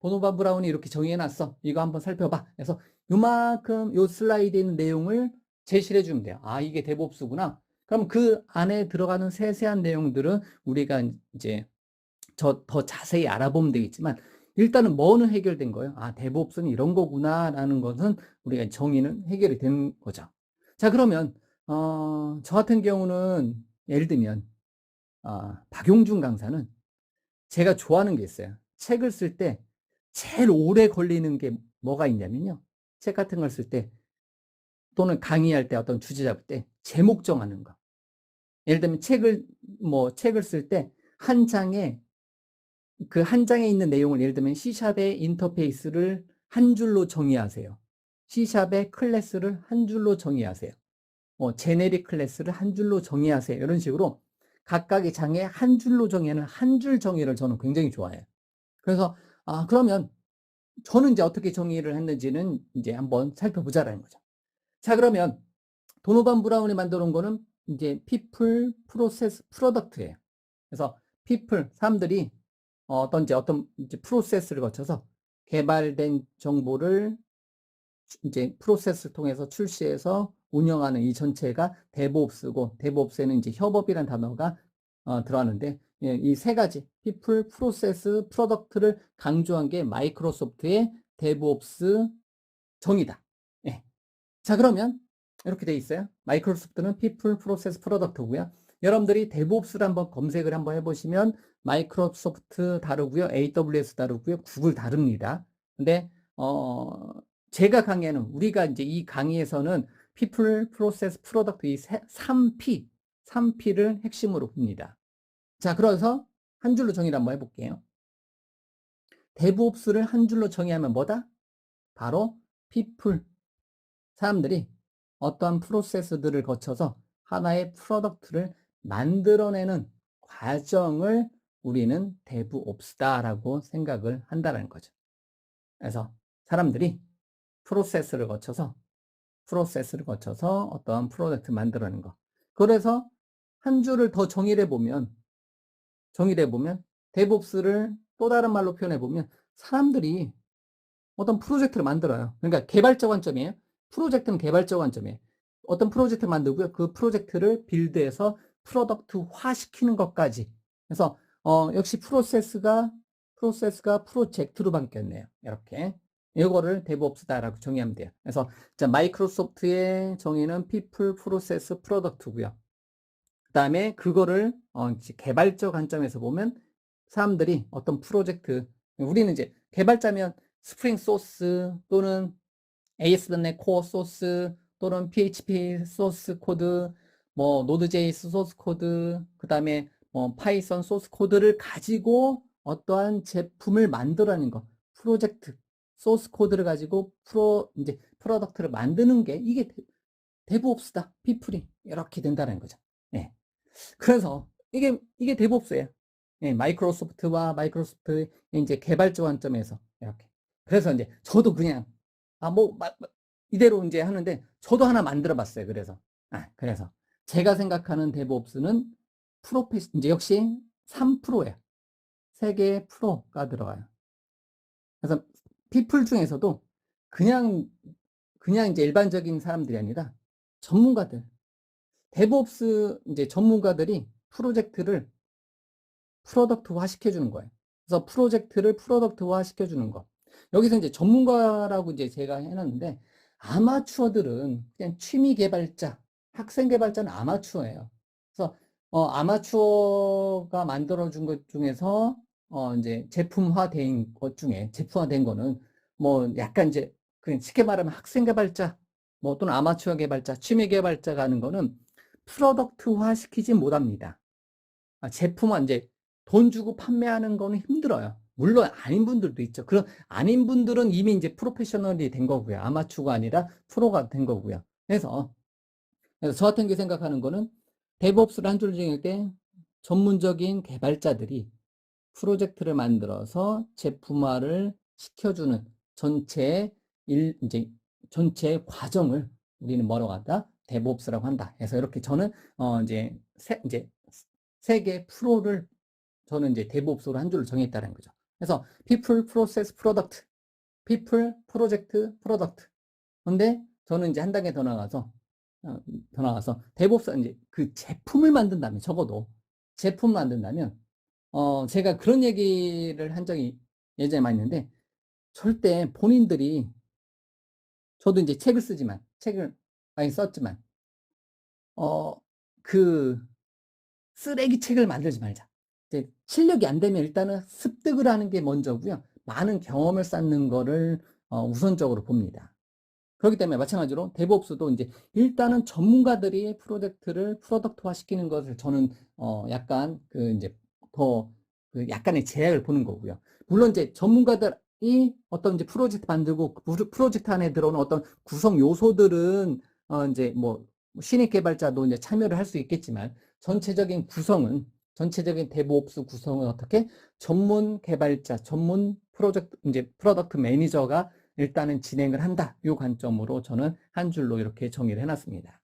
도노반 브라운이 이렇게 정의해놨어. 이거 한번 살펴봐. 그래서 요만큼 요 슬라이드에 있는 내용을 제시를 해주면 돼요. 이게 데브옵스구나. 그럼 그 안에 들어가는 세세한 내용들은 우리가 이제 더 자세히 알아보면 되겠지만 일단은 뭐는 해결된 거예요? 데브옵스는 이런 거구나라는 것은 우리가 정의는 해결이 된 거죠. 자, 그러면 저 같은 경우는 예를 들면 박용준 강사는 제가 좋아하는 게 있어요. 책을 쓸 때 제일 오래 걸리는 게 뭐가 있냐면요. 책 같은 걸 쓸 때 또는 강의할 때 어떤 주제 잡을 때 제목 정하는 거. 예를 들면 책을 쓸 때 한 장에 그 한 장에 있는 내용을 예를 들면 C샵의 인터페이스를 한 줄로 정의하세요. C샵의 클래스를 한 줄로 정의하세요. 제네릭 클래스를 한 줄로 정의하세요. 이런 식으로 각각의 장에 한 줄로 정의하는 한 줄 정의를 저는 굉장히 좋아해요. 그래서 그러면 저는 이제 어떻게 정의를 했는지는 이제 한번 살펴보자라는 거죠. 자, 그러면 도노반 브라운이 만들어 놓은 거는 이제 people, process, product예요. 그래서 people, 사람들이 어떤 이제 프로세스를 거쳐서 개발된 정보를 이제 프로세스를 통해서 출시해서 운영하는 이 전체가 데브옵스고, 데브옵스에는 이제 협업이라는 단어가 들어가는데, 이 세 가지 people, process, product를 강조한 게 마이크로소프트의 데브옵스 정의다. 예. 자, 그러면 이렇게 돼 있어요. 마이크로소프트는 people, process, product고요. 여러분들이 데브옵스를 한번 검색을 한번 해보시면 마이크로소프트 다르고요, AWS 다르고요, 구글 다릅니다. 근데 제가 강의하는 우리가 이제 이 강의에서는 people, process, product 이 3P를 핵심으로 봅니다. 자, 그래서 한 줄로 정의를 한번 해볼게요. 데브옵스를 한 줄로 정의하면 뭐다? 바로 people, 사람들이 어떠한 프로세스들을 거쳐서 하나의 프로덕트를 만들어내는 과정을 우리는 데브옵스다라고 생각을 한다는 거죠. 그래서 사람들이 프로세스를 거쳐서 어떠한 프로덕트 만들어내는 거. 그래서 한 줄을 더 정의를 해보면 데브옵스를 또 다른 말로 표현해보면 사람들이 어떤 프로젝트를 만들어요. 그러니까 개발자 관점이에요. 프로젝트는 개발자 관점이에요. 어떤 프로젝트를 만들고요. 그 프로젝트를 빌드해서 프로덕트화 시키는 것까지. 그래서 역시 프로세스가 프로젝트로 바뀌었네요. 이렇게. 이거를 DevOps다라고 정의하면 돼요. 그래서 자, 마이크로소프트의 정의는 People, Process, Product고요. 그다음에 그거를 이제 개발자 관점에서 보면 사람들이 어떤 프로젝트, 우리는 이제 개발자면 스프링 소스 또는 ASP.NET 코어 소스 또는 PHP 소스 코드, 뭐 노드.js 소스 코드, 그다음에 뭐 파이썬 소스 코드를 가지고 어떠한 제품을 만들어내는 거, 프로젝트 소스 코드를 가지고 이제 프로덕트를 만드는 게 이게 데브옵스다. 피플이 이렇게 된다는 거죠. 예. 그래서 이게 데브옵스예요. 예, 마이크로소프트의 이제 개발자 관점에서 이렇게. 그래서 이제 저도 그냥 이대로 이제 하는데 저도 하나 만들어 봤어요. 그래서 제가 생각하는 데브옵스는 이제 역시 3%예요. 3개의 프로가 들어가요. 그래서 피플 중에서도 그냥 이제 일반적인 사람들이 아니라 전문가들, 데브옵스 이제 전문가들이 프로젝트를 프로덕트화 시켜주는 거예요. 그래서 프로젝트를 프로덕트화 시켜주는 거. 여기서 이제 전문가라고 이제 제가 해놨는데, 아마추어들은 그냥 취미 개발자, 학생 개발자는 아마추어예요. 그래서, 아마추어가 만들어준 것 중에서, 이제 제품화된 거는, 뭐, 약간 이제, 그냥 쉽게 말하면 학생 개발자, 뭐, 또는 아마추어 개발자, 취미 개발자가 하는 거는 프로덕트화 시키지 못합니다. 제품은 이제 돈 주고 판매하는 거는 힘들어요. 물론 아닌 분들도 있죠. 그런 아닌 분들은 이미 이제 프로페셔널이 된 거고요. 아마추어가 아니라 프로가 된 거고요. 그래서 저 같은 게 생각하는 거는 데브옵스를 한 줄 정할 때 전문적인 개발자들이 프로젝트를 만들어서 제품화를 시켜주는 이제 전체 과정을 우리는 뭐라고 한다? 데브옵스라고 한다. 그래서 이렇게 저는 이제 세 개 프로를 저는 이제 데브옵스로 한 줄로 정했다는 거죠. 그래서 people, process, product, people, project, product. 근데 저는 이제 한 단계 더 나가서 데브옵스 이제 그 제품을 만든다면 적어도 제품 만든다면 제가 그런 얘기를 한 적이 예전에 많이 있는데 절대 본인들이 저도 이제 책을 많이 썼지만 어 그 쓰레기 책을 만들지 말자. 이제 실력이 안 되면 일단은 습득을 하는 게 먼저고요. 많은 경험을 쌓는 거를 우선적으로 봅니다. 그렇기 때문에 마찬가지로 데브옵스도 이제 일단은 전문가들이 프로젝트를 프로덕트화 시키는 것을 저는 약간 이제 더 약간의 제약을 보는 거고요. 물론 이제 전문가들이 어떤 이제 프로젝트 만들고 프로젝트 안에 들어오는 어떤 구성 요소들은 이제 뭐 신입 개발자도 이제 참여를 할 수 있겠지만 전체적인 데브옵스 구성은 어떻게 전문 개발자, 전문 이제 프로덕트 매니저가 일단은 진행을 한다. 이 관점으로 저는 한 줄로 이렇게 정의를 해놨습니다.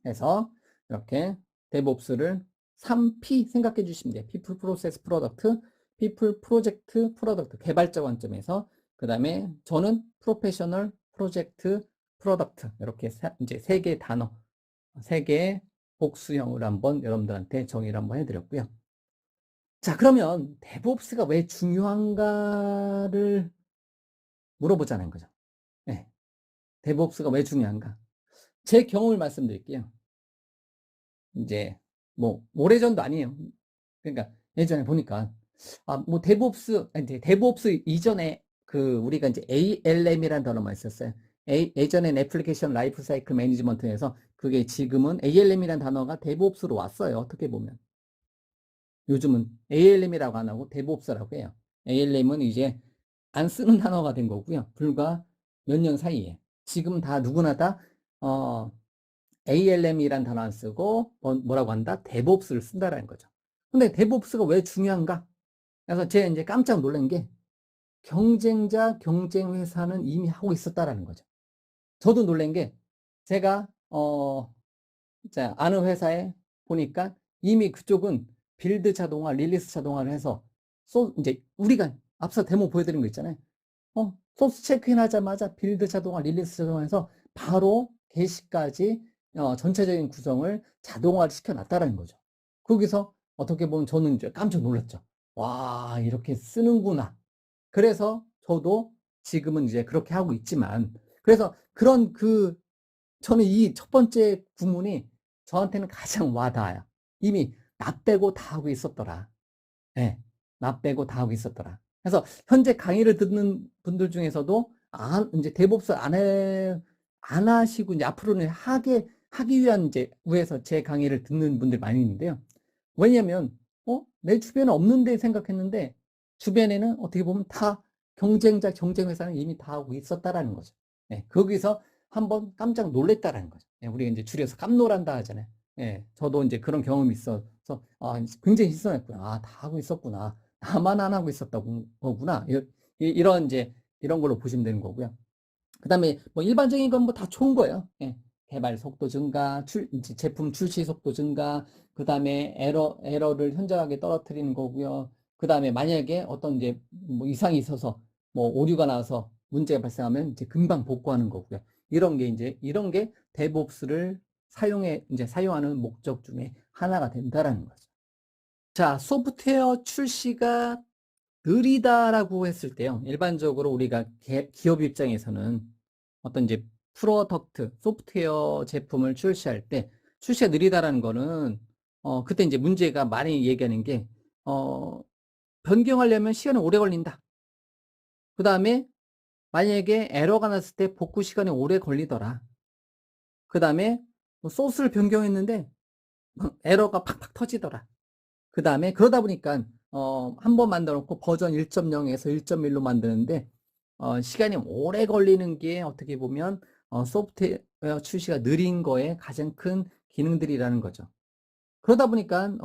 그래서 이렇게 데브옵스를 3P 생각해 주시면 돼요. People, Process, Product, People, Project, Product 개발자 관점에서 그 다음에 저는 Professional, Project, Product 이렇게 이제 3개의 단어, 3개의 복수형으로 한번 여러분들한테 정의를 한번 해드렸고요. 자, 그러면 데브옵스가 왜 중요한가를 물어보자는 거죠. 네. 데브옵스가 왜 중요한가? 제 경험을 말씀드릴게요. 이제 뭐 오래전도 아니에요. 그러니까 예전에 보니까 뭐 데브옵스 이전에 우리가 이제 ALM이라는 단어만 있었어요. 예전엔 애플리케이션 라이프 사이클 매니지먼트에서 그게 지금은 ALM이라는 단어가 데브옵스로 왔어요. 어떻게 보면. 요즘은 ALM이라고 안 하고 데브옵스라고 해요. ALM은 이제 안 쓰는 단어가 된 거고요. 불과 몇 년 사이에. 지금 다 누구나 다 ALM이란 단어 안 쓰고 뭐라고 한다? 데브옵스를 쓴다라는 거죠. 근데 데브옵스가 왜 중요한가? 그래서 제가 이제 깜짝 놀란 게 경쟁 회사는 이미 하고 있었다라는 거죠. 저도 놀란 게 제가 아는 회사에 보니까 이미 그쪽은 빌드 자동화, 릴리스 자동화를 해서 이제 우리가 앞서 데모 보여드린 거 있잖아요. 소스 체크인 하자마자 빌드 자동화, 릴리스 자동화해서 바로 게시까지 전체적인 구성을 자동화를 시켜놨다는 거죠. 거기서 어떻게 보면 저는 이제 깜짝 놀랐죠. 와, 이렇게 쓰는구나. 그래서 저도 지금은 이제 그렇게 하고 있지만, 그래서 그런 저는 이 첫 번째 구문이 저한테는 가장 와닿아요. 이미 나 빼고 다 하고 있었더라. 예. 나 빼고 다 하고 있었더라. 그래서 현재 강의를 듣는 분들 중에서도 이제 대법수 안 하시고 이제 앞으로는 하기 위한 이제 위해서 제 강의를 듣는 분들 많이 있는데요. 왜냐면, 내 주변에 없는데 생각했는데, 주변에는 어떻게 보면 다 경쟁 회사는 이미 다 하고 있었다라는 거죠. 예, 거기서 한번 깜짝 놀랬다라는 거죠. 예, 우리가 이제 줄여서 깜놀한다 하잖아요. 예, 저도 이제 그런 경험이 있어서, 굉장히 신선했구나. 다 하고 있었구나. 나만 안 하고 있었다고 거구나. 이런 이제, 이런 걸로 보시면 되는 거고요. 그 다음에 뭐 일반적인 건 뭐 다 좋은 거예요. 예. 개발 속도 증가, 이제 제품 출시 속도 증가, 그 다음에 에러를 현저하게 떨어뜨리는 거고요. 그 다음에 만약에 어떤 이제 뭐 이상이 있어서 뭐 오류가 나와서 문제가 발생하면 이제 금방 복구하는 거고요. 이런 게 데브옵스를 사용하는 목적 중에 하나가 된다라는 거죠. 자, 소프트웨어 출시가 느리다라고 했을 때요. 일반적으로 우리가 기업 입장에서는 어떤 이제 프로덕트, 소프트웨어 제품을 출시할 때 출시가 느리다라는 거는 그때 이제 문제가 많이 얘기하는 게 변경하려면 시간이 오래 걸린다. 그 다음에 만약에 에러가 났을 때 복구 시간이 오래 걸리더라. 그 다음에 소스를 변경했는데 에러가 팍팍 터지더라. 그 다음에 그러다 보니까 한 번 만들어 놓고 버전 1.0에서 1.1로 만드는데 시간이 오래 걸리는 게 어떻게 보면 소프트웨어 출시가 느린 거에 가장 큰 기능들이라는 거죠. 그러다 보니까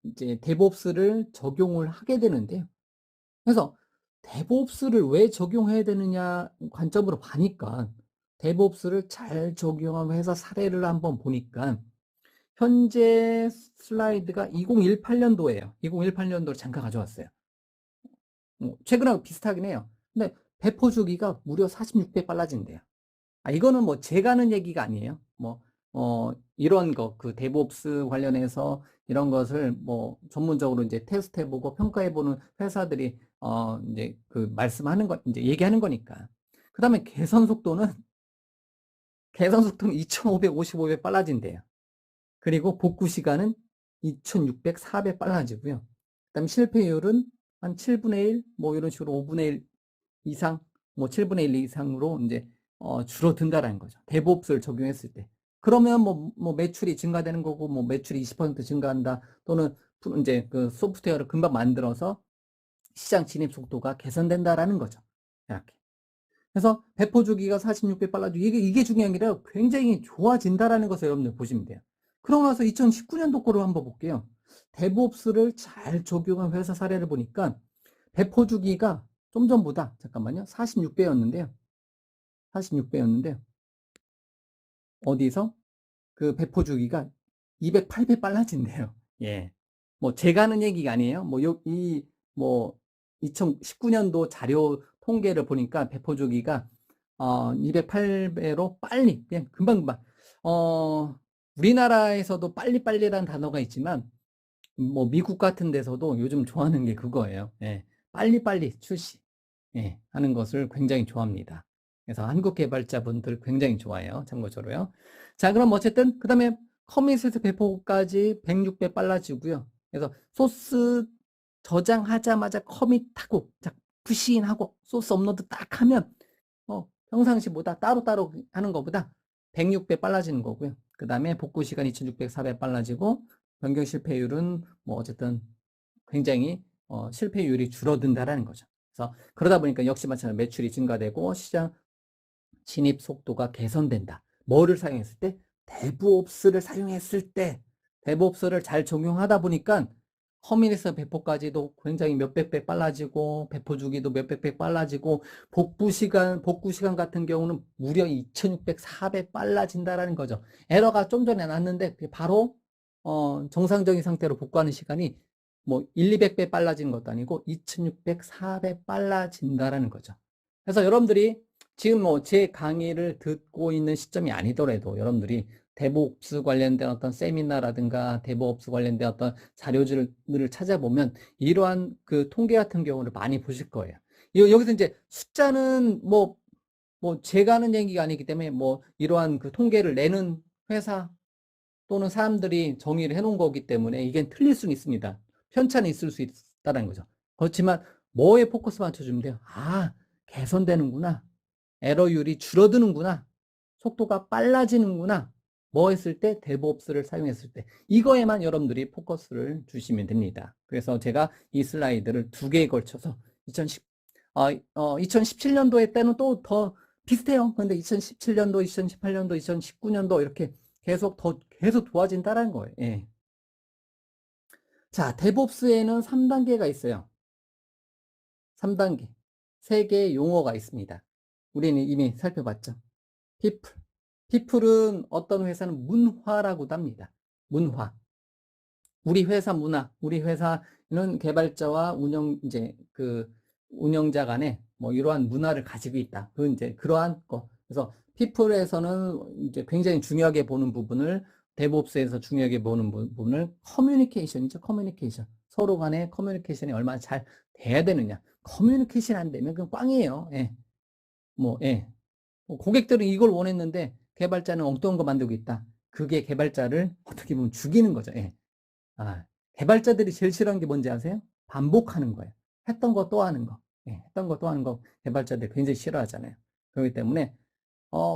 이제 데브옵스를 적용을 하게 되는데요. 그래서 데브옵스를 왜 적용해야 되느냐 관점으로 봐니까 데브옵스를 잘 적용한 회사 사례를 한번 보니까 현재 슬라이드가 2018년도예요. 2018년도를 잠깐 가져왔어요. 최근하고 비슷하긴 해요. 근데 배포 주기가 무려 46배 빨라진대요. 이거는 뭐 제가 하는 얘기가 아니에요. 이런 데브옵스 관련해서 이런 것을 뭐 전문적으로 이제 테스트해보고 평가해보는 회사들이, 이제 말씀하는 이제 얘기하는 거니까. 그 다음에 개선 속도는 2555배 빨라진대요. 그리고 복구 시간은 2604배 빨라지고요. 그 다음에 실패율은 한 7분의 1, 뭐 이런 식으로 5분의 1 이상, 뭐 7분의 1 이상으로 이제 줄어든다라는 거죠. 데브옵스를 적용했을 때. 그러면 뭐 매출이 증가되는 거고, 뭐 매출이 20% 증가한다. 또는 이제 소프트웨어를 금방 만들어서 시장 진입 속도가 개선된다라는 거죠. 이렇게. 그래서 배포 주기가 46배 빨라지고 이게 중요한 게 아니라 굉장히 좋아진다라는 것을 여러분들 보시면 돼요. 그러고 나서 2019년도 거를 한번 볼게요. 데브옵스를 잘 적용한 회사 사례를 보니까 배포 주기가 좀 전보다 잠깐만요. 46배였는데요. 46배였는데요. 어디서 배포 주기가 208배 빨라진대요. 예. 뭐 제가 하는 얘기가 아니에요. 뭐 2019년도 자료 통계를 보니까 배포 주기가 208배로 빨리 그냥 금방금방 우리나라에서도 빨리빨리라는 단어가 있지만 뭐 미국 같은 데서도 요즘 좋아하는 게 그거예요. 예. 빨리빨리 출시 하는 것을 굉장히 좋아합니다. 그래서 한국 개발자분들 굉장히 좋아해요. 참고적으로요. 자, 그럼 어쨌든 그 다음에 커밋에서 배포까지 106배 빨라지고요. 그래서 소스 저장하자마자 커밋하고 푸시인하고 소스 업로드 딱 하면 평상시보다 따로따로 하는 것보다 106배 빨라지는 거고요. 그 다음에 복구 시간 2604배 빨라지고 변경 실패율은 뭐 어쨌든 굉장히 실패율이 줄어든다라는 거죠. 그래서 그러다 보니까 역시 마찬가지로 매출이 증가되고 시장 진입 속도가 개선된다. 뭐를 사용했을 때? 데브옵스를 사용했을 때 데브옵스를 잘 적용하다 보니까 커밋에서 배포까지도 굉장히 몇백 배 빨라지고 배포 주기도 몇백 배 빨라지고 복구 시간 같은 경우는 무려 2604배 빨라진다라는 거죠. 에러가 좀 전에 났는데 바로 정상적인 상태로 복구하는 시간이 뭐 1, 200배 빨라지는 것도 아니고 2604배 빨라진다라는 거죠. 그래서 여러분들이 지금 뭐 제 강의를 듣고 있는 시점이 아니더라도 여러분들이 데브옵스 관련된 어떤 세미나라든가 데브옵스 관련된 어떤 자료들을 찾아보면 이러한 통계 같은 경우를 많이 보실 거예요. 여기서 이제 숫자는 제가 하는 얘기가 아니기 때문에 이러한 그 통계를 내는 회사 또는 사람들이 정의를 해놓은 거기 때문에 이게 틀릴 수는 있습니다. 편차는 있을 수 있다는 거죠. 그렇지만 뭐에 포커스 맞춰주면 돼요? 아, 개선되는구나. 에러율이 줄어드는구나. 속도가 빨라지는구나. 뭐 했을 때? 데브옵스를 사용했을 때. 이거에만 여러분들이 포커스를 주시면 됩니다. 그래서 제가 이 슬라이드를 두 개에 걸쳐서 2017년도에 때는 또 더 비슷해요. 근데 2017년도, 2018년도, 2019년도 이렇게 계속 좋아진다는 거예요. 예. 자, 데브옵스에는 3단계가 있어요. 3단계. 3개의 용어가 있습니다. 우리는 이미 살펴봤죠. people. people은 어떤 회사는 문화라고도 합니다. 문화. 우리 회사 문화. 우리 회사는 개발자와 운영자 간에 이러한 문화를 가지고 있다. 이제 그러한 거. 그래서 people에서는 이제 굉장히 중요하게 보는 부분을 데브옵스에서 중요하게 보는 부분을 커뮤니케이션이죠. 커뮤니케이션. 서로 간의 커뮤니케이션이 얼마나 잘 돼야 되느냐. 커뮤니케이션 안 되면 그냥 꽝이에요. 예. 예. 고객들은 이걸 원했는데 개발자는 엉뚱한 거 만들고 있다. 그게 개발자를 어떻게 보면 죽이는 거죠. 예. 개발자들이 제일 싫어하는 게 뭔지 아세요? 반복하는 거예요. 했던 거 또 하는 거. 예, 했던 거 또 하는 거 개발자들이 굉장히 싫어하잖아요. 그렇기 때문에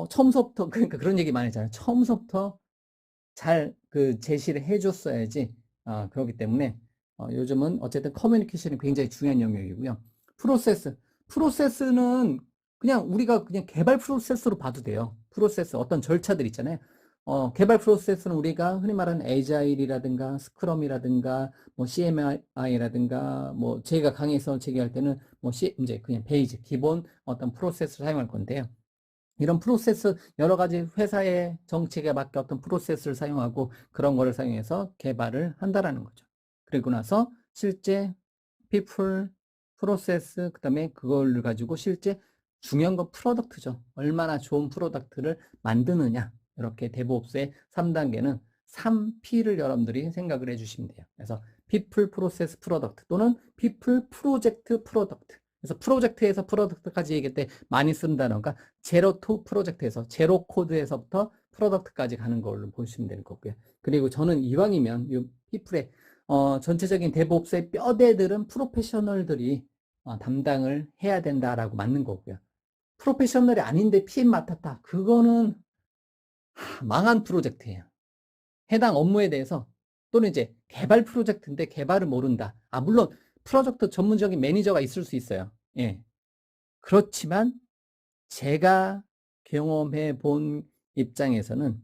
처음서부터 그러니까 그런 얘기 많이 하잖아요. 처음서부터 잘 제시를 해줬어야지. 그렇기 때문에 요즘은 어쨌든 커뮤니케이션이 굉장히 중요한 영역이고요. 프로세스는 그냥 우리가 그냥 개발 프로세스로 봐도 돼요. 프로세스 어떤 절차들 있잖아요. 개발 프로세스는 우리가 흔히 말하는 에자일이라든가 스크럼이라든가 CMI라든가 제가 강의에서 제기할 때는 이제 그냥 베이직 기본 어떤 프로세스를 사용할 건데요. 이런 프로세스 여러 가지 회사의 정책에 맞게 어떤 프로세스를 사용하고 그런 거를 사용해서 개발을 한다라는 거죠. 그리고 나서 실제 people, 프로세스 그다음에 그걸 가지고 실제 중요한 건 프로덕트죠. 얼마나 좋은 프로덕트를 만드느냐. 이렇게 데브옵스의 3단계는 3P를 여러분들이 생각을 해주시면 돼요. 그래서 people, process, product 또는 people, project, product. 그래서 프로젝트에서 프로덕트까지 얘기할 때 많이 쓰는 단어가 제로 투 프로젝트에서 제로 코드에서부터 프로덕트까지 가는 걸로 보시면 될 거고요. 그리고 저는 이왕이면 이 people의 전체적인 데브옵스의 뼈대들은 프로페셔널들이 담당을 해야 된다라고 맞는 거고요. 프로페셔널이 아닌데 PM 맡았다. 그거는 망한 프로젝트예요. 해당 업무에 대해서 또는 이제 개발 프로젝트인데 개발을 모른다. 물론 프로젝트 전문적인 매니저가 있을 수 있어요. 예. 그렇지만 제가 경험해 본 입장에서는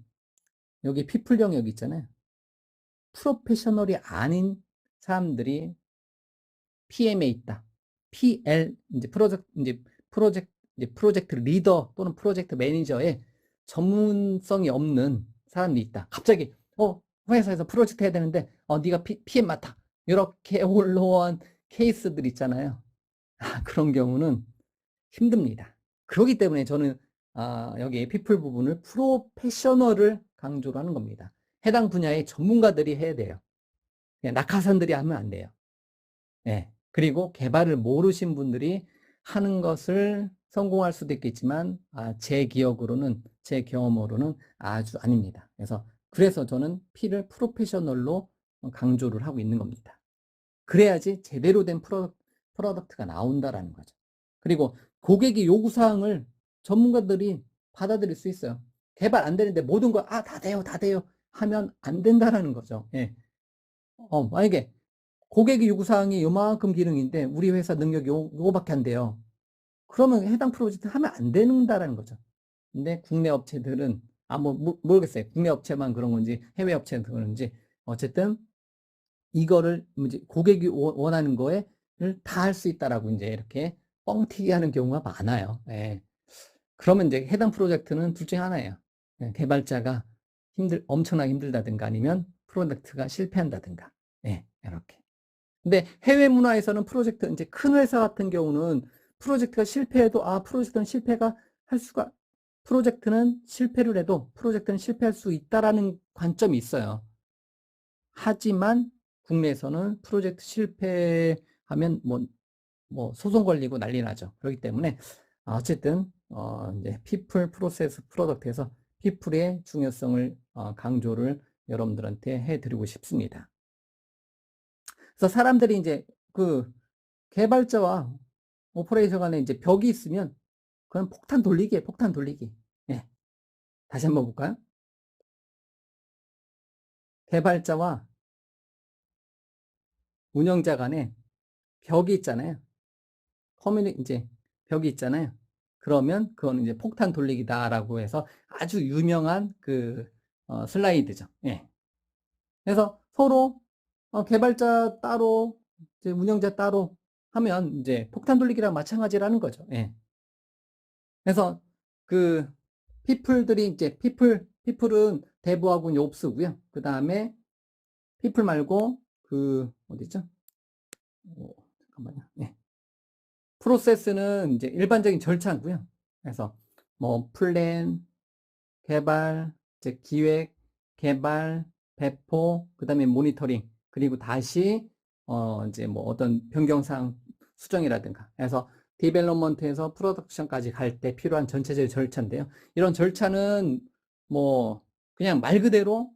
여기 피플 영역 있잖아요. 프로페셔널이 아닌 사람들이 PM에 있다. PL 이제 프로젝트 리더 또는 프로젝트 매니저의 전문성이 없는 사람이 있다. 갑자기 회사에서 프로젝트 해야 되는데 네가 PM 맡아. 이렇게 올라온 케이스들 있잖아요. 그런 경우는 힘듭니다. 그렇기 때문에 저는 여기 피플 부분을 프로페셔널을 강조를 하는 겁니다. 해당 분야의 전문가들이 해야 돼요. 그냥 낙하산들이 하면 안 돼요. 네. 그리고 개발을 모르신 분들이 하는 것을 성공할 수도 있겠지만 제 기억으로는 제 경험으로는 아주 아닙니다. 그래서 저는 P를 프로페셔널로 강조를 하고 있는 겁니다. 그래야지 제대로 된 프로덕트가 나온다라는 거죠. 그리고 고객의 요구사항을 전문가들이 받아들일 수 있어요. 개발 안 되는데 모든 거 다 돼요 다 돼요 하면 안 된다라는 거죠. 예. 만약에 고객의 요구사항이 요만큼 기능인데 우리 회사 능력이 요거밖에 안 돼요. 그러면 해당 프로젝트 하면 안 된다라는 거죠. 근데 국내 업체들은 모르겠어요. 국내 업체만 그런 건지 해외 업체는 그런지 어쨌든 이거를 이제 고객이 원하는 거에 다 할 수 있다라고 이제 이렇게 뻥튀기 하는 경우가 많아요. 예. 그러면 이제 해당 프로젝트는 둘 중에 하나예요. 예, 개발자가 엄청나게 힘들다든가 아니면 프로젝트가 실패한다든가. 예, 이렇게. 근데 해외 문화에서는 프로젝트, 이제 큰 회사 같은 경우는 프로젝트가 실패해도, 프로젝트는 프로젝트는 실패를 해도 프로젝트는 실패할 수 있다라는 관점이 있어요. 하지만 국내에서는 프로젝트 실패하면 뭐 소송 걸리고 난리 나죠. 그렇기 때문에 어쨌든 이제 people, process, product에서 people의 중요성을 강조를 여러분들한테 해드리고 싶습니다. 그래서 사람들이 이제 그 개발자와 오퍼레이터 간에 이제 벽이 있으면 그건 폭탄 돌리기예요. 폭탄 돌리기. 예. 다시 한번 볼까요? 개발자와 운영자 간에 벽이 있잖아요. 이제 벽이 있잖아요. 그러면 그거는 이제 폭탄 돌리기다라고 해서 아주 유명한 그 슬라이드죠. 예. 그래서 서로 개발자 따로 이제 운영자 따로 하면 이제 폭탄 돌리기랑 마찬가지라는 거죠. 예. 그래서 그 people들이 이제 people은 대부하고 옵스고요. 그 다음에 people 말고 그 어디죠? 잠깐만요. 예. 프로세스는 이제 일반적인 절차고요. 그래서 뭐 플랜, 개발, 이제 기획, 개발, 배포, 그다음에 모니터링, 그리고 다시 이제 뭐 어떤 변경사항 수정이라든가 해서 디벨롭먼트에서 프로덕션까지 갈 때 필요한 전체적인 절차인데요. 이런 절차는 뭐 그냥 말 그대로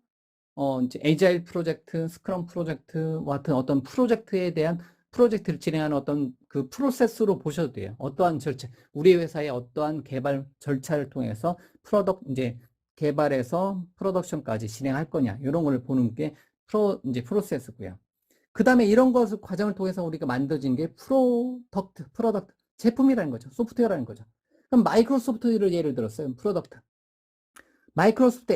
이제 에이자일 프로젝트, 스크럼 프로젝트와 같은 어떤 프로젝트에 대한 프로젝트를 진행하는 어떤 그 프로세스로 보셔도 돼요. 어떠한 절차, 우리 회사의 어떠한 개발 절차를 통해서 이제 개발에서 프로덕션까지 진행할 거냐, 이런 걸 보는 게 이제 프로세스고요. 그 다음에 이런 것을 과정을 통해서 우리가 만들어진 게 프로덕트, 제품이라는 거죠. 소프트웨어라는 거죠. 그럼 마이크로소프트를 예를 들었어요. 프로덕트. 마이크로소프트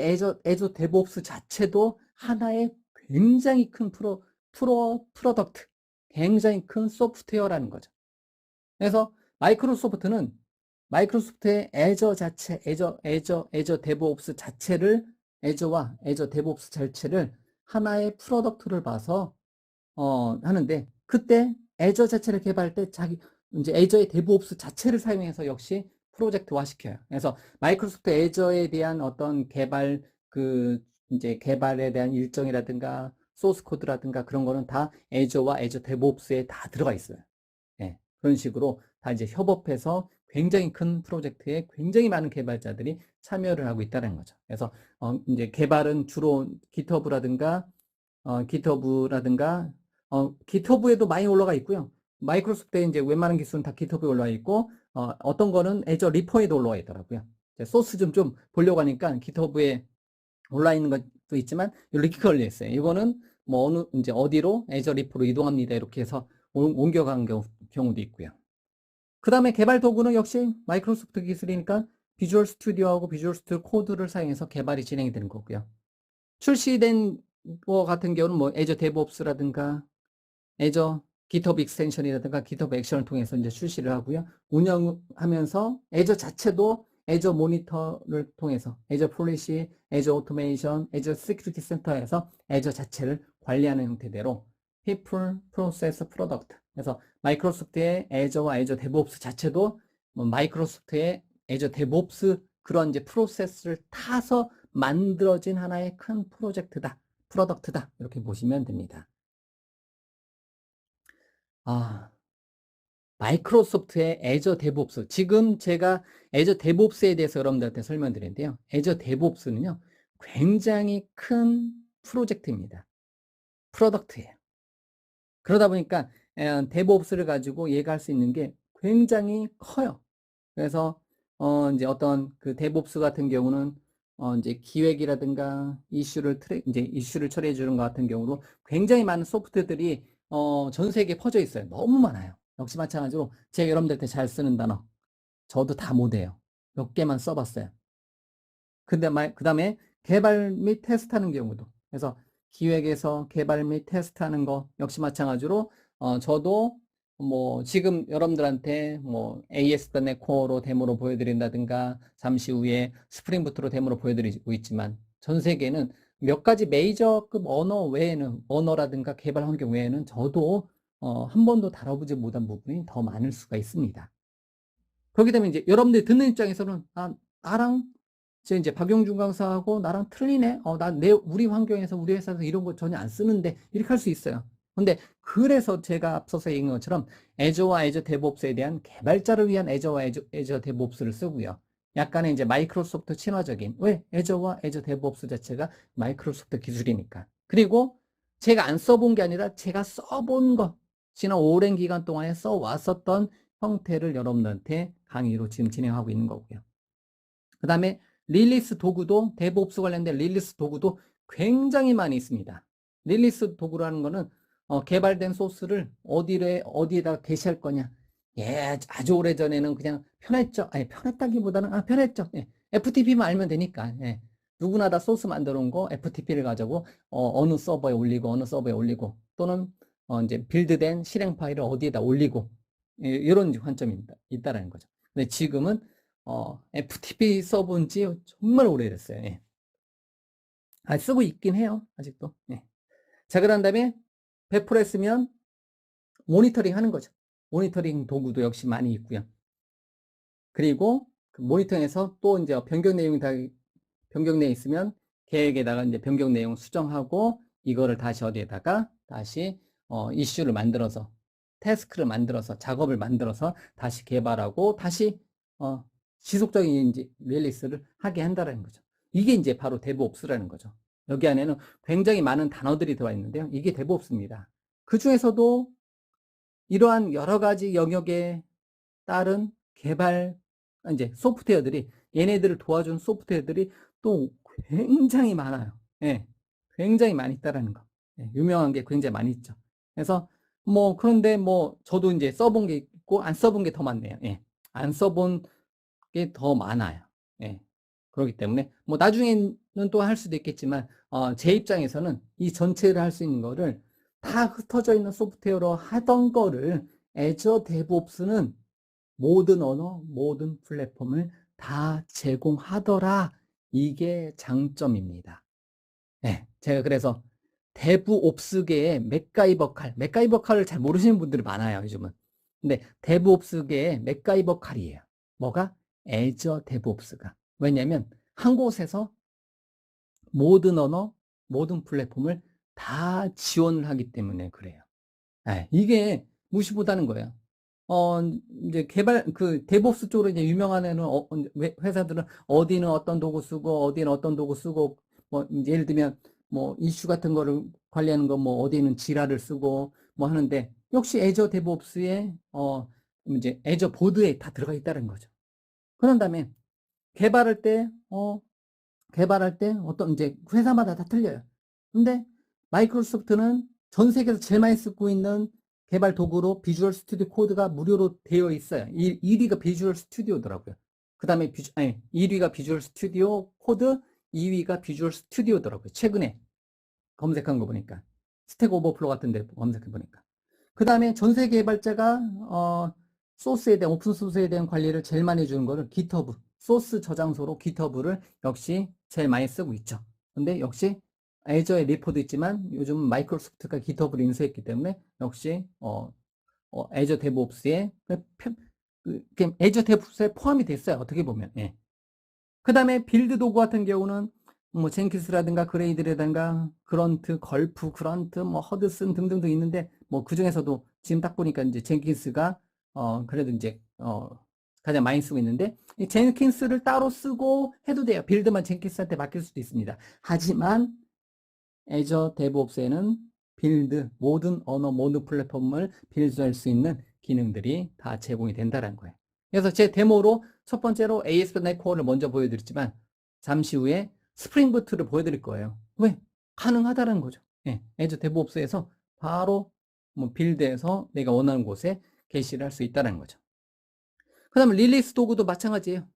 애저 데브옵스 자체도 하나의 굉장히 큰 프로덕트, 굉장히 큰 소프트웨어라는 거죠. 그래서 마이크로소프트의 애저 자체, 애저 데브옵스 자체를, 애저와 애저 데브옵스 자체를 하나의 프로덕트를 봐서, 하는데, 그때 애저 자체를 개발할 때 이제 애저의 데브옵스 자체를 사용해서 역시 프로젝트화 시켜요. 그래서 마이크로소프트 애저에 대한 어떤 이제 개발에 대한 일정이라든가, 소스 코드라든가 그런 거는 다 애저와 애저 데브옵스에 다 들어가 있어요. 예, 그런 식으로 다 이제 협업해서 굉장히 큰 프로젝트에 굉장히 많은 개발자들이 참여를 하고 있다는 거죠. 그래서 이제 개발은 주로 GitHub라든가, 많이 올라가 있고요. 마이크로소프트에 이제 웬만한 기술은 다 GitHub에 올라와 있고, 어떤 거는 애저 리퍼에도 올라와 있더라고요. 소스 좀 보려고 하니까 GitHub에 올라 있는 것도 있지만, 이렇게 걸려 있어요. 이거는 뭐 이제 어디로 애저 리퍼로 이동합니다. 이렇게 해서 옮겨간 경우도 있고요. 그 다음에 개발 도구는 역시 마이크로소프트 기술이니까 비주얼 스튜디오하고 비주얼 스튜디오 코드를 사용해서 개발이 진행이 되는 거고요. 출시된 거 같은 경우는 뭐 애저 데브옵스라든가 애저 GitHub 익스텐션이라든가 GitHub 액션을 통해서 이제 출시를 하고요. 운영하면서 애저 자체도 애저 모니터를 통해서 애저 폴리시, 애저 오토메이션, 애저 시큐리티 센터에서 애저 자체를 관리하는 형태대로 people, process, product. 그래서 마이크로소프트의 애저와 애저 데브옵스 자체도 뭐 마이크로소프트의 애저 데브옵스 그런 이제 프로세스를 타서 만들어진 하나의 큰 프로덕트다. 이렇게 보시면 됩니다. 마이크로소프트의 애저 데브옵스. 지금 제가 애저 데브옵스에 대해서 여러분들한테 설명드렸는데요. 애저 데브옵스는요, 굉장히 큰 프로젝트입니다. 프로덕트예요. 그러다 보니까 데브옵스를 가지고 얘가 할 수 있는 게 굉장히 커요. 그래서 이제 어떤 그 데브옵스 같은 경우는 이제 기획이라든가 이슈를 처리해 주는 것 같은 경우로 굉장히 많은 소프트들이 전 세계에 퍼져 있어요. 너무 많아요. 역시 마찬가지로 제가 여러분들한테 잘 쓰는 단어 저도 다 못해요. 몇 개만 써봤어요. 근데 그 다음에 개발 및 테스트하는 경우도, 그래서 기획에서 개발 및 테스트하는 거 역시 마찬가지로 저도 뭐 지금 여러분들한테 뭐 AS.NET Core로 데모로 보여드린다든가 잠시 후에 스프링부트로 데모로 보여드리고 있지만 전 세계는 몇 가지 메이저급 언어라든가 개발 환경 외에는 저도 한 번도 다뤄보지 못한 부분이 더 많을 수가 있습니다. 그렇게 되면 이제 여러분들이 듣는 입장에서는 나랑 이제 박용준 강사하고 나랑 틀리네. 우리 환경에서 우리 회사에서 이런 거 전혀 안 쓰는데 이렇게 할 수 있어요. 근데 그래서 제가 앞서서 얘기한 것처럼 애저와 애저 데브옵스에 대한 개발자를 위한 애저와 애저 데브옵스를 쓰고요. 약간의 이제 마이크로소프트 친화적인, 왜? 애저와 애저 데브옵스 자체가 마이크로소프트 기술이니까. 그리고 제가 안 써본 게 아니라 제가 써본 거, 지난 오랜 기간 동안에 써왔었던 형태를 여러분들한테 강의로 지금 진행하고 있는 거고요. 그 다음에 릴리스 도구도, 데브옵스 관련된 릴리스 도구도 굉장히 많이 있습니다. 릴리스 도구라는 거는 개발된 소스를 어디에다 게시할 거냐. 예, 아주 오래전에는 그냥 편했죠. 아니, 편했다기보다는, 편했죠. 예, FTP만 알면 되니까. 예. 누구나 다 소스 만들어 온 거 FTP를 가지고 어느 서버에 올리고 어느 서버에 올리고 또는 이제 빌드된 실행 파일을 어디에다 올리고, 예, 이런 관점이 있다라는 거죠. 근데 지금은 FTP 써본 지 정말 오래됐어요. 예. 쓰고 있긴 해요. 아직도. 예. 자, 그런 다음에 베프를 쓰면 모니터링 하는 거죠. 모니터링 도구도 역시 많이 있고요. 그리고 그 모니터링에서 또 이제 변경 내용이 변경 내용 있으면 계획에다가 이제 변경 내용 수정하고 이거를 다시 어디에다가 다시 이슈를 만들어서 태스크를 만들어서 작업을 만들어서 다시 개발하고 다시 지속적인 이제 릴리스를 하게 한다는 거죠. 이게 이제 바로 데브옵스라는 거죠. 여기 안에는 굉장히 많은 단어들이 들어가 있는데요. 이게 데브옵스입니다. 그 중에서도 이러한 여러 가지 영역에 따른 개발, 이제 소프트웨어들이, 얘네들을 도와준 소프트웨어들이 또 굉장히 많아요. 예, 굉장히 많이 있다라는 거. 예, 유명한 게 굉장히 많이 있죠. 그래서 그런데 저도 이제 써본 게 있고 안 써본 게 더 많네요. 예, 안 써본 게 더 많아요. 예, 그렇기 때문에 나중에는 또 할 수도 있겠지만 제 입장에서는 이 전체를 할 수 있는 거를 다 흩어져 있는 소프트웨어로 하던 거를 애저 데브옵스는 모든 언어, 모든 플랫폼을 다 제공하더라. 이게 장점입니다. 네, 제가 그래서 데브옵스계의 맥가이버 칼을 잘 모르시는 분들이 많아요, 요즘은. 근데 데브옵스계의 맥가이버 칼이에요. 뭐가? 애저 데브옵스가. 왜냐면 한 곳에서 모든 언어, 모든 플랫폼을 다 지원을 하기 때문에 그래요. 네, 이게 무시 못하는 거예요. 이제 데브옵스 쪽으로 이제 유명한 애는, 회사들은 어디는 어떤 도구 쓰고, 어디는 어떤 도구 쓰고, 이제 예를 들면, 이슈 같은 거를 관리하는 거, 어디는 지라를 쓰고, 하는데, 역시 애저 데브옵스에, 이제 애저 보드에 다 들어가 있다는 거죠. 그런 다음에, 개발할 때, 어떤 이제 회사마다 다 틀려요. 근데 마이크로소프트는 전 세계에서 제일 많이 쓰고 있는 개발 도구로 비주얼 스튜디오 코드가 무료로 되어 있어요. 1위가 비주얼 스튜디오더라고요. 그 다음에 1위가 비주얼 스튜디오 코드, 2위가 비주얼 스튜디오더라고요. 최근에 검색한 거 보니까. 스택 오버플로 같은 데 검색해 보니까. 그 다음에 전 세계 개발자가 소스에 대한, 오픈 소스에 대한 관리를 제일 많이 해주는 거를 GitHub, 소스 저장소로 GitHub를 역시 제일 많이 쓰고 있죠. 근데 역시 애저의 리포도 있지만 요즘 마이크로소프트가 GitHub를 인수했기 때문에 역시 애저 데브옵스에 애저 데브옵스에 포함이 됐어요. 어떻게 보면. 예. 그 다음에 빌드 도구 같은 경우는 젠킨스라든가 그레이드라든가 그런트, 걸프, 그런트, 허드슨 등등등 있는데 그 중에서도 지금 딱 보니까 이제 젠킨스가 그래도 이제 가장 많이 쓰고 있는데 이 젠킨스를 따로 쓰고 해도 돼요. 빌드만 젠킨스한테 맡길 수도 있습니다. 하지만 애저 데브옵스에는 빌드, 모든 언어, 모든 플랫폼을 빌드할 수 있는 기능들이 다 제공이 된다는 거예요. 그래서 제 데모로 첫 번째로 ASP.NET Core를 먼저 보여드렸지만 잠시 후에 스프링 부트를 보여드릴 거예요. 왜? 가능하다는 거죠. 예, 애저 데브옵스에서 바로 빌드해서 내가 원하는 곳에 게시를 할 수 있다는 거죠. 그 다음에 릴리스 도구도 마찬가지예요.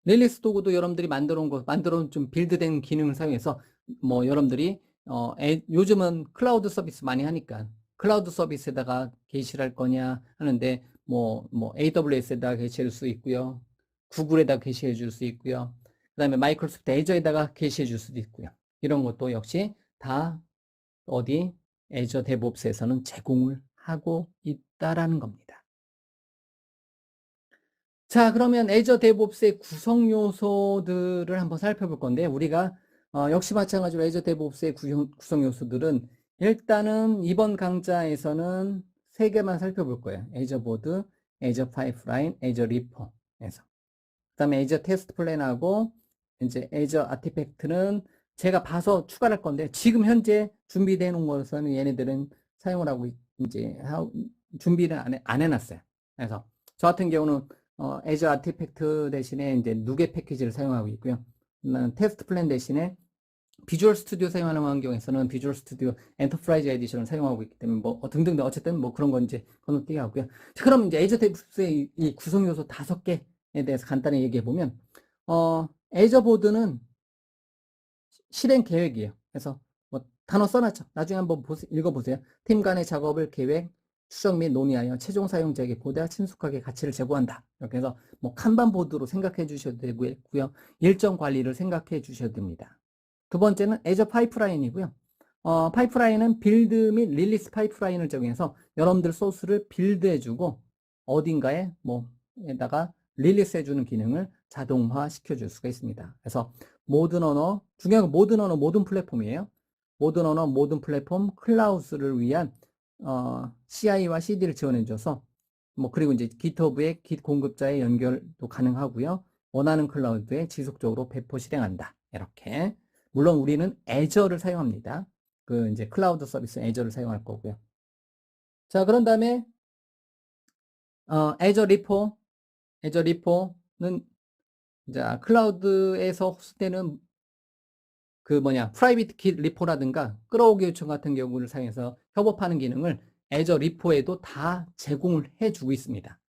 릴리스 도구도 여러분들이 만들어 온 좀 빌드된 기능을 사용해서 여러분들이 요즘은 클라우드 서비스 많이 하니까 클라우드 서비스에다가 게시를 할 거냐 하는데 AWS에다가 게시할 수 있고요. 구글에다가 게시해 줄 수 있고요. 그다음에 마이크로소프트 애저에다가 게시해 줄 수도 있고요. 이런 것도 역시 다 어디 애저 데브옵스에서는 제공을 하고 있다라는 겁니다. 자, 그러면 애저 데브옵스의 구성 요소들을 한번 살펴볼 건데, 우리가 역시 마찬가지로 애저 데브옵스의 구성 요소들은 일단은 이번 강좌에서는 세 개만 살펴볼 거예요. 애저 보드, 애저 파이프라인, 애저 리퍼에서. 그 다음에 애저 테스트 플랜하고 이제 애저 아티팩트는 제가 봐서 추가할 건데 지금 현재 준비되어 놓은 것은 얘네들은 사용을 하고 이제 준비를 안 해놨어요. 그래서 저 같은 경우는 애저 아티팩트 대신에 이제 누게 패키지를 사용하고 있고요. 테스트 플랜 대신에 비주얼 스튜디오 사용하는 환경에서는 비주얼 스튜디오 엔터프라이즈 에디션을 사용하고 있기 때문에 뭐 등등등 어쨌든 뭐 그런 건 이제 건너뛰게 하고요. 자, 그럼 이제 애저 데브스의 이 구성 요소 5개에 대해서 간단히 얘기해 보면 애저 보드는 실행 계획이에요. 그래서 뭐 단어 써놨죠. 나중에 한번 읽어보세요. 팀 간의 작업을 계획, 추적 및 논의하여 최종 사용자에게 보다 친숙하게 가치를 제공한다. 이렇게 해서 뭐 칸반 보드로 생각해 주셔도 되고요. 일정 관리를 생각해 주셔도 됩니다. 두 번째는 애저 파이프라인이고요. 파이프라인은 빌드 및 릴리스 파이프라인을 적용해서 여러분들 소스를 빌드해주고 어딘가에 뭐에다가 릴리스해주는 기능을 자동화 시켜줄 수가 있습니다. 그래서 모든 언어, 중요한 건 모든 언어, 모든 플랫폼이에요. 모든 언어, 모든 플랫폼, 클라우드를 위한 CI와 CD를 지원해줘서 뭐 그리고 이제 GitHub의 Git 공급자의 연결도 가능하고요. 원하는 클라우드에 지속적으로 배포 실행한다. 이렇게. 물론 우리는 애저를 사용합니다. 그 이제 클라우드 서비스 애저를 사용할 거고요. 자, 그런 다음에 애저 리포는 이제 클라우드에서 호스트되는 그 프라이빗 깃 리포라든가 끌어오기 요청 같은 경우를 사용해서 협업하는 기능을 애저 리포에도 다 제공을 해주고 있습니다.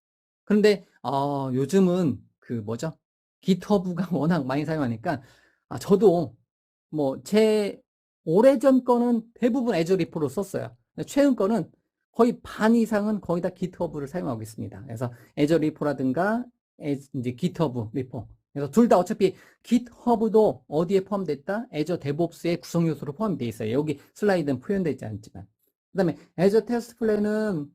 그런데 요즘은 깃허브가 워낙 많이 사용하니까 저도 제 오래전 거는 대부분 애저 리포로 썼어요. 최근 거는 거의 반 이상은 거의 다 깃허브를 사용하고 있습니다. 그래서 애저 리포라든가 이제 깃허브 리포. 그래서 둘 다 어차피 깃허브도 어디에 포함됐다? 애저 데브옵스의 구성 요소로 포함되어 있어요. 여기 슬라이드는 표현되어 있지 않지만. 그 다음에 애저 테스트 플랜은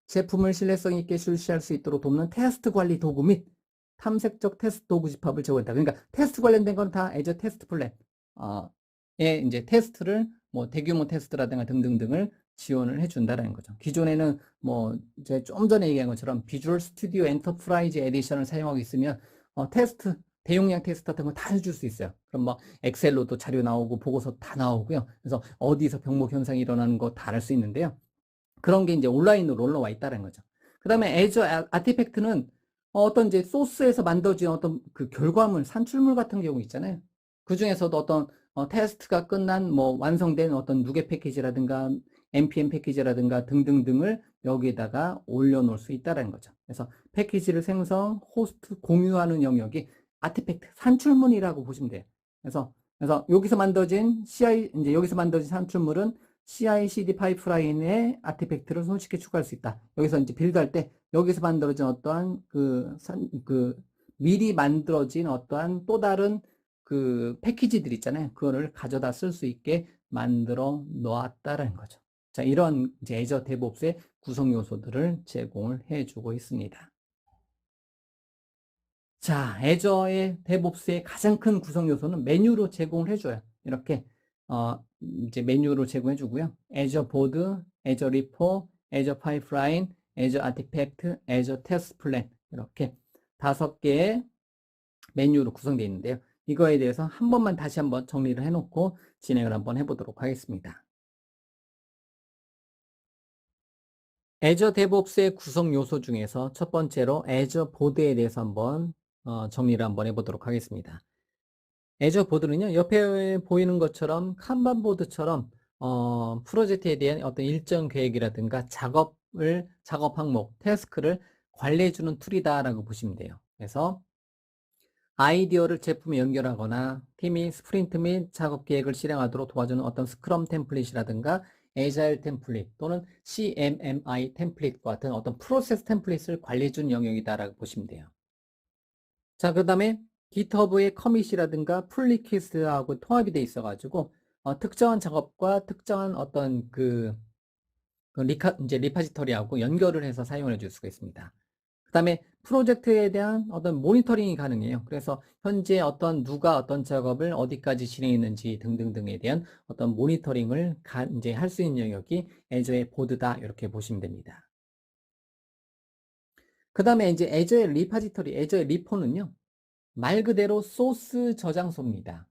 제품을 신뢰성 있게 출시할 수 있도록 돕는 테스트 관리 도구 및 탐색적 테스트 도구 집합을 제공한다. 그러니까 테스트 관련된 건 다 애저 테스트 플랜. 이제 테스트를 대규모 테스트라든가 등등등을 지원을 해준다는 거죠. 기존에는 제가 좀 전에 얘기한 것처럼 비주얼 스튜디오 엔터프라이즈 에디션을 사용하고 있으면 테스트 대용량 테스트 같은 거 다 해줄 수 있어요. 그럼 엑셀로도 자료 나오고 보고서 다 나오고요. 그래서 어디서 병목 현상이 일어나는 거 다 알 수 있는데요. 그런 게 이제 온라인으로 올라와 있다는 거죠. 그 다음에 애저 아티팩트는 어떤 이제 소스에서 만들어진 어떤 그 결과물, 산출물 같은 경우 있잖아요. 그 중에서도 어떤 테스트가 끝난 완성된 어떤 누계 패키지라든가 npm 패키지라든가 등등등을 여기에다가 올려놓을 수 있다는 거죠. 그래서 패키지를 생성, 호스트, 공유하는 영역이 아티팩트, 산출물이라고 보시면 돼요. 그래서 여기서 만들어진 이제 여기서 만들어진 산출물은 CI/CD 파이프라인에 아티팩트를 손쉽게 추가할 수 있다. 여기서 이제 빌드할 때 여기서 만들어진 어떠한 미리 만들어진 어떠한 또 다른 그 패키지들 있잖아요. 그거를 가져다 쓸 수 있게 만들어 놓았다는 거죠. 자, 이런 이제 애저 데브옵스의 구성 요소들을 제공을 해주고 있습니다. 자, 애저의 데브옵스의 가장 큰 구성 요소는 메뉴로 제공을 해줘요. 이렇게 이제 메뉴로 제공해 주고요. 애저 보드, 애저 리포, 애저 파이프라인, 애저 아티팩트, 애저 테스트 플랜 이렇게 5개의 메뉴로 구성되어 있는데요. 이거에 대해서 한 번만 다시 한번 정리를 해놓고 진행을 한번 해보도록 하겠습니다. 애저 데브옵스의 구성 요소 중에서 첫 번째로 애저 보드에 대해서 한번 정리를 한번 해보도록 하겠습니다. 애저 보드는요, 옆에 보이는 것처럼 칸반 보드처럼 프로젝트에 대한 어떤 일정 계획이라든가 작업 항목, 태스크를 관리해주는 툴이다라고 보시면 돼요. 그래서 아이디어를 제품에 연결하거나 팀이 스프린트 및 작업 계획을 실행하도록 도와주는 어떤 스크럼 템플릿이라든가 에자일 템플릿 또는 CMMI 템플릿과 같은 어떤 프로세스 템플릿을 관리해주는 영역이다라고 보시면 돼요. 자, 그 다음에 GitHub의 커밋이라든가 풀 리퀘스트하고 통합이 돼 있어가지고 특정한 작업과 특정한 어떤 이제 리파지터리하고 연결을 해서 사용을 해줄 수가 있습니다. 그다음에 프로젝트에 대한 어떤 모니터링이 가능해요. 그래서 현재 누가 어떤 작업을 어디까지 진행했는지 등등등에 대한 어떤 모니터링을 이제 할 수 있는 영역이 애저의 보드다. 이렇게 보시면 됩니다. 그다음에 이제 애저의 리파지터리, 애저의 리포는요. 말 그대로 소스 저장소입니다.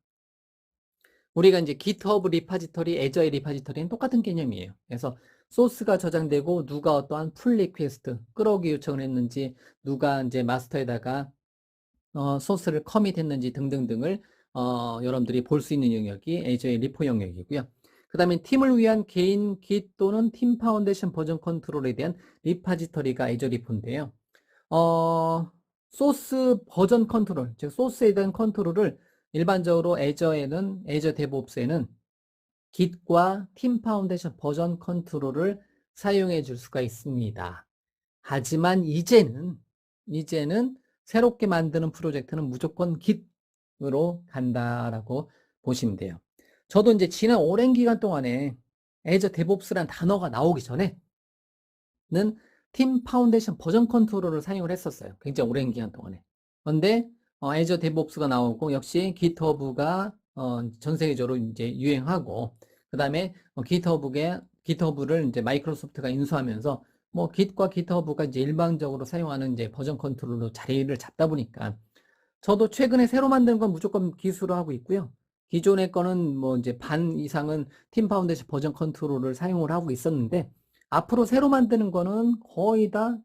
우리가 이제 GitHub 리파지터리, 애저의 리파지터리는 똑같은 개념이에요. 그래서 소스가 저장되고 누가 어떠한 풀 리퀘스트, 끌어오기 요청을 했는지, 누가 이제 마스터에다가 소스를 커밋했는지 등등등을 여러분들이 볼 수 있는 영역이 애저의 리포 영역이고요. 그 다음에 팀을 위한 개인 깃 또는 팀 파운데이션 버전 컨트롤에 대한 리파지터리가 애저 리포인데요. 소스 버전 컨트롤, 즉 소스에 대한 컨트롤을 일반적으로 애저 데브옵스에는 Git과 팀 파운데이션 버전 컨트롤을 사용해 줄 수가 있습니다. 하지만 이제는 새롭게 만드는 프로젝트는 무조건 Git으로 간다라고 보시면 돼요. 저도 이제 지난 오랜 기간 동안에 애저 데브옵스라는 단어가 나오기 전에는 팀 파운데이션 버전 컨트롤을 사용을 했었어요. 굉장히 오랜 기간 동안에. 그런데 애저 데브옵스가 나오고 역시 GitHub가 전 세계적으로 이제 유행하고 그다음에 GitHub를 이제 마이크로소프트가 인수하면서 뭐 Git과 GitHub가 이제 일반적으로 사용하는 이제 버전 컨트롤로 자리를 잡다 보니까 저도 최근에 새로 만든 건 무조건 기수로 하고 있고요. 기존의 거는 뭐 이제 반 이상은 팀 파운데이션 버전 컨트롤을 사용을 하고 있었는데 앞으로 새로 만드는 거는 거의 다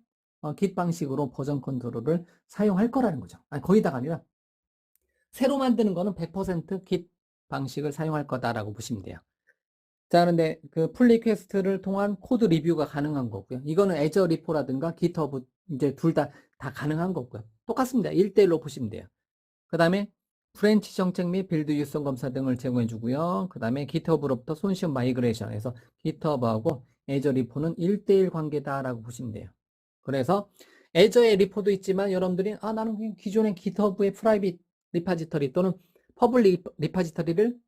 Git 방식으로 버전 컨트롤을 사용할 거라는 거죠. 아니, 거의 다가 아니라 새로 만드는 거는 100% Git 방식을 사용할 거다라고 보시면 돼요. 자, 그런데 그 풀 리퀘스트를 통한 코드 리뷰가 가능한 거고요. 이거는 애저 리포라든가 GitHub 이제 둘 다 가능한 거고요. 똑같습니다. 1대1로 보시면 돼요. 그 다음에 브랜치 정책 및 빌드 유성 검사 등을 제공해 주고요. 그 다음에 GitHub로부터 손쉬운 마이그레이션에서 GitHub하고 애저 리포는 1대1 관계다라고 보시면 돼요. 그래서 애저의 리포도 있지만 여러분들이 나는 그냥 기존의 GitHub의 프라이빗 리파지터리 또는 퍼블릭 리파지터리를